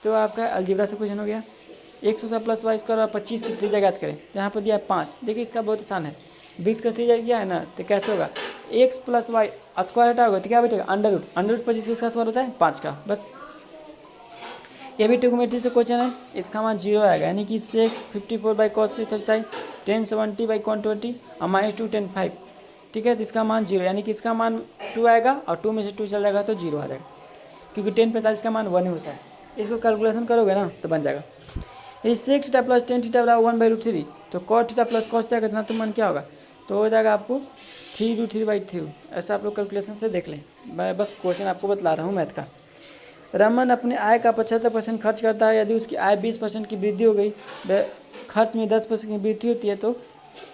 तो आपका अलजेब्रा से क्वेश्चन हो गया। 100 + y² और 25 की त्रिज्या ज्ञात करें, तो यहाँ पर दिया है 5। देखिए इसका बहुत आसान है, वृत्त का त्रिज्या दिया है ना, तो कैसे होगा, x + y स्क्वायर हटा होगा तो क्या बैठेगा √√ 25 किसका स्क्वायर होता है 5 का, बस। ये भी ट्रिग्नोमेट्री से क्वेश्चन है, इसका मान 0 आएगा, यानी कि sec 54/cos 35 10 70/cot 20 और -2 10 5। ठीक है, तो इसका मान 0, यानी कि इसका मान 2 आएगा और 2 में से 2 चल जाएगा तो 0 आ जाएगा, क्योंकि 10 45 का मान 1 ही होता है। इसको कैलकुलेशन करोगे ना तो बन जाएगा। यदि sec थीटा + tan थीटा = 1/√3 तो cot थीटा + cos थीटा कितना तो मान क्या होगा, तो हो जाएगा आपको 3√3/3। ऐसा आप लोग कैलकुलेशन से देख लें, मैं बस क्वेश्चन आपको बतला रहा हूँ मैथ का। रमन अपने आय का 75% खर्च करता है, यदि उसकी आय 20% की वृद्धि हो गई, खर्च में 10% की वृद्धि होती है, तो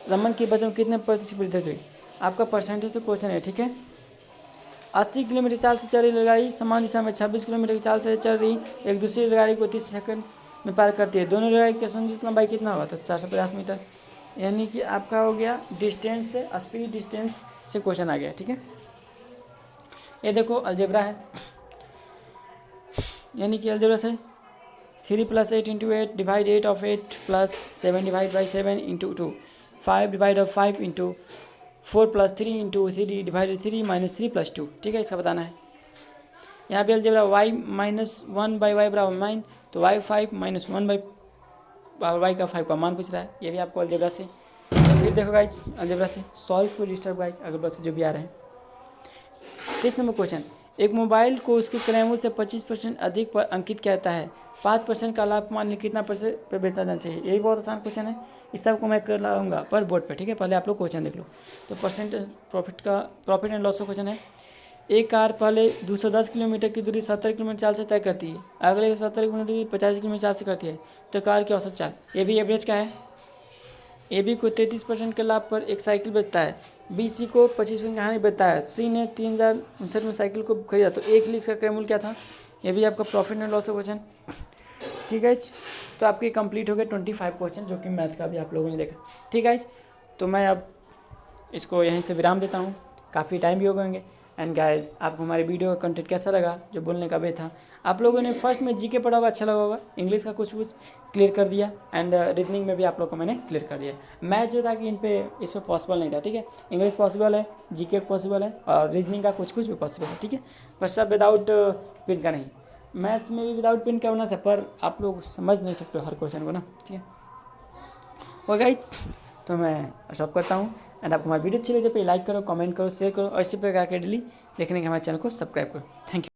रमन की बचत में कितने प्रतिशत वृद्धि हुई, आपका परसेंटेज से क्वेश्चन है। ठीक है, 80 किलोमीटर चाल से चल रही गाड़ी समान दिशा में 26 किलोमीटर की चाल से चल रही एक दूसरी गाड़ी को 30 सेकंड में पार करती है, दोनों गाड़ी की संयुक्त लंबाई कितना होगा, तो 450 मीटर, यानी कि आपका हो गया डिस्टेंस से स्पीड डिस्टेंस से क्वेश्चन आ गया। ठीक है, ये देखो अलजेब्रा है, यानी कि अलजेब्रा से 3 + 8 × 8 divide 8 of 8 + 7 divide by 7 × 2 5 divide of 5 × 4 + 3 × 3 divide 3 - 3 + 2। ठीक है, इसका बताना है। यहाँ पे अलजेब्रा y - 1/y = 9, तो y 5 - 1/y पावर y का 5 का मान पूछ रहा है, ये भी आपको अलजेब्रा से। फिर देखो गाइज अलजेब्रा से सॉल्व फॉर डिस्टर्ब गाइज अगर बस जो भी आ रहे हैं। 30 नंबर क्वेश्चन, एक मोबाइल को उसके क्रय मूल्य से 25% अधिक पर अंकित किया जाता है, 5% का लाभ मान लीजिए कितना % पे बेचा जाना चाहिए। ये भी बहुत आसान क्वेश्चन है, इस सबको मैं कर लाऊंगा पर बोर्ड पे, ठीक है। पहले आप लोग क्वेश्चन देख लो। तो प्रॉफिट एंड लॉस का क्वेश्चन है, एक कार पहले 210 किलोमीटर की दूरी 70 किलोमीटर चाल से तय करती है, अगले 70 किलोमीटर की 50 किलोमीटर चाल से करती है, तो कार की औसत चाल। ये भी एवरेज का है। ए बी को 33% के लाभ पर एक साइकिल बेचता है, बी सी को 25% की हानि बेचता है, सी ने 3059 में साइकिल को खरीदा, तो एक ही इसका क्रय मूल्य क्या था। ये भी आपका प्रॉफिट एंड लॉस का क्वेश्चन, ठीक है। तो आपके कंप्लीट हो गए 25 क्वेश्चन, जो कि मैथ का भी आप लोगों ने देखा, ठीक है। तो मैं अब इसको यहीं से विराम देता हूँ, काफ़ी टाइम भी हो गए होंगे। एंड गाइज आपको हमारे वीडियो का कंटेंट कैसा लगा, जो बोलने का वे था। आप लोगों ने फर्स्ट में जीके पढ़ा होगा, अच्छा लगा होगा, इंग्लिश का कुछ क्लियर कर दिया, एंड रीजनिंग में भी आप लोग को मैंने क्लियर कर दिया। मैथ जो था कि इस पर पॉसिबल नहीं था, ठीक है। इंग्लिश पॉसिबल है, जीके पॉसिबल है, और रीजनिंग का कुछ भी पॉसिबल है, ठीक है। बस सब विदाउट पिन का नहीं, मैथ में भी विदाउट पिन का होना था, पर आप लोग समझ नहीं सकते हर क्वेश्चन को ना, ठीक है। वो गाइज तो मैं स्टॉप करता हूँ। एंड आपको हमारी वीडियो अच्छी लगे तो लाइक करो, कमेंट करो, शेयर करो, और इसी प्रकार के डेली देखने के हमारे चैनल को सब्सक्राइब करो। Thank you.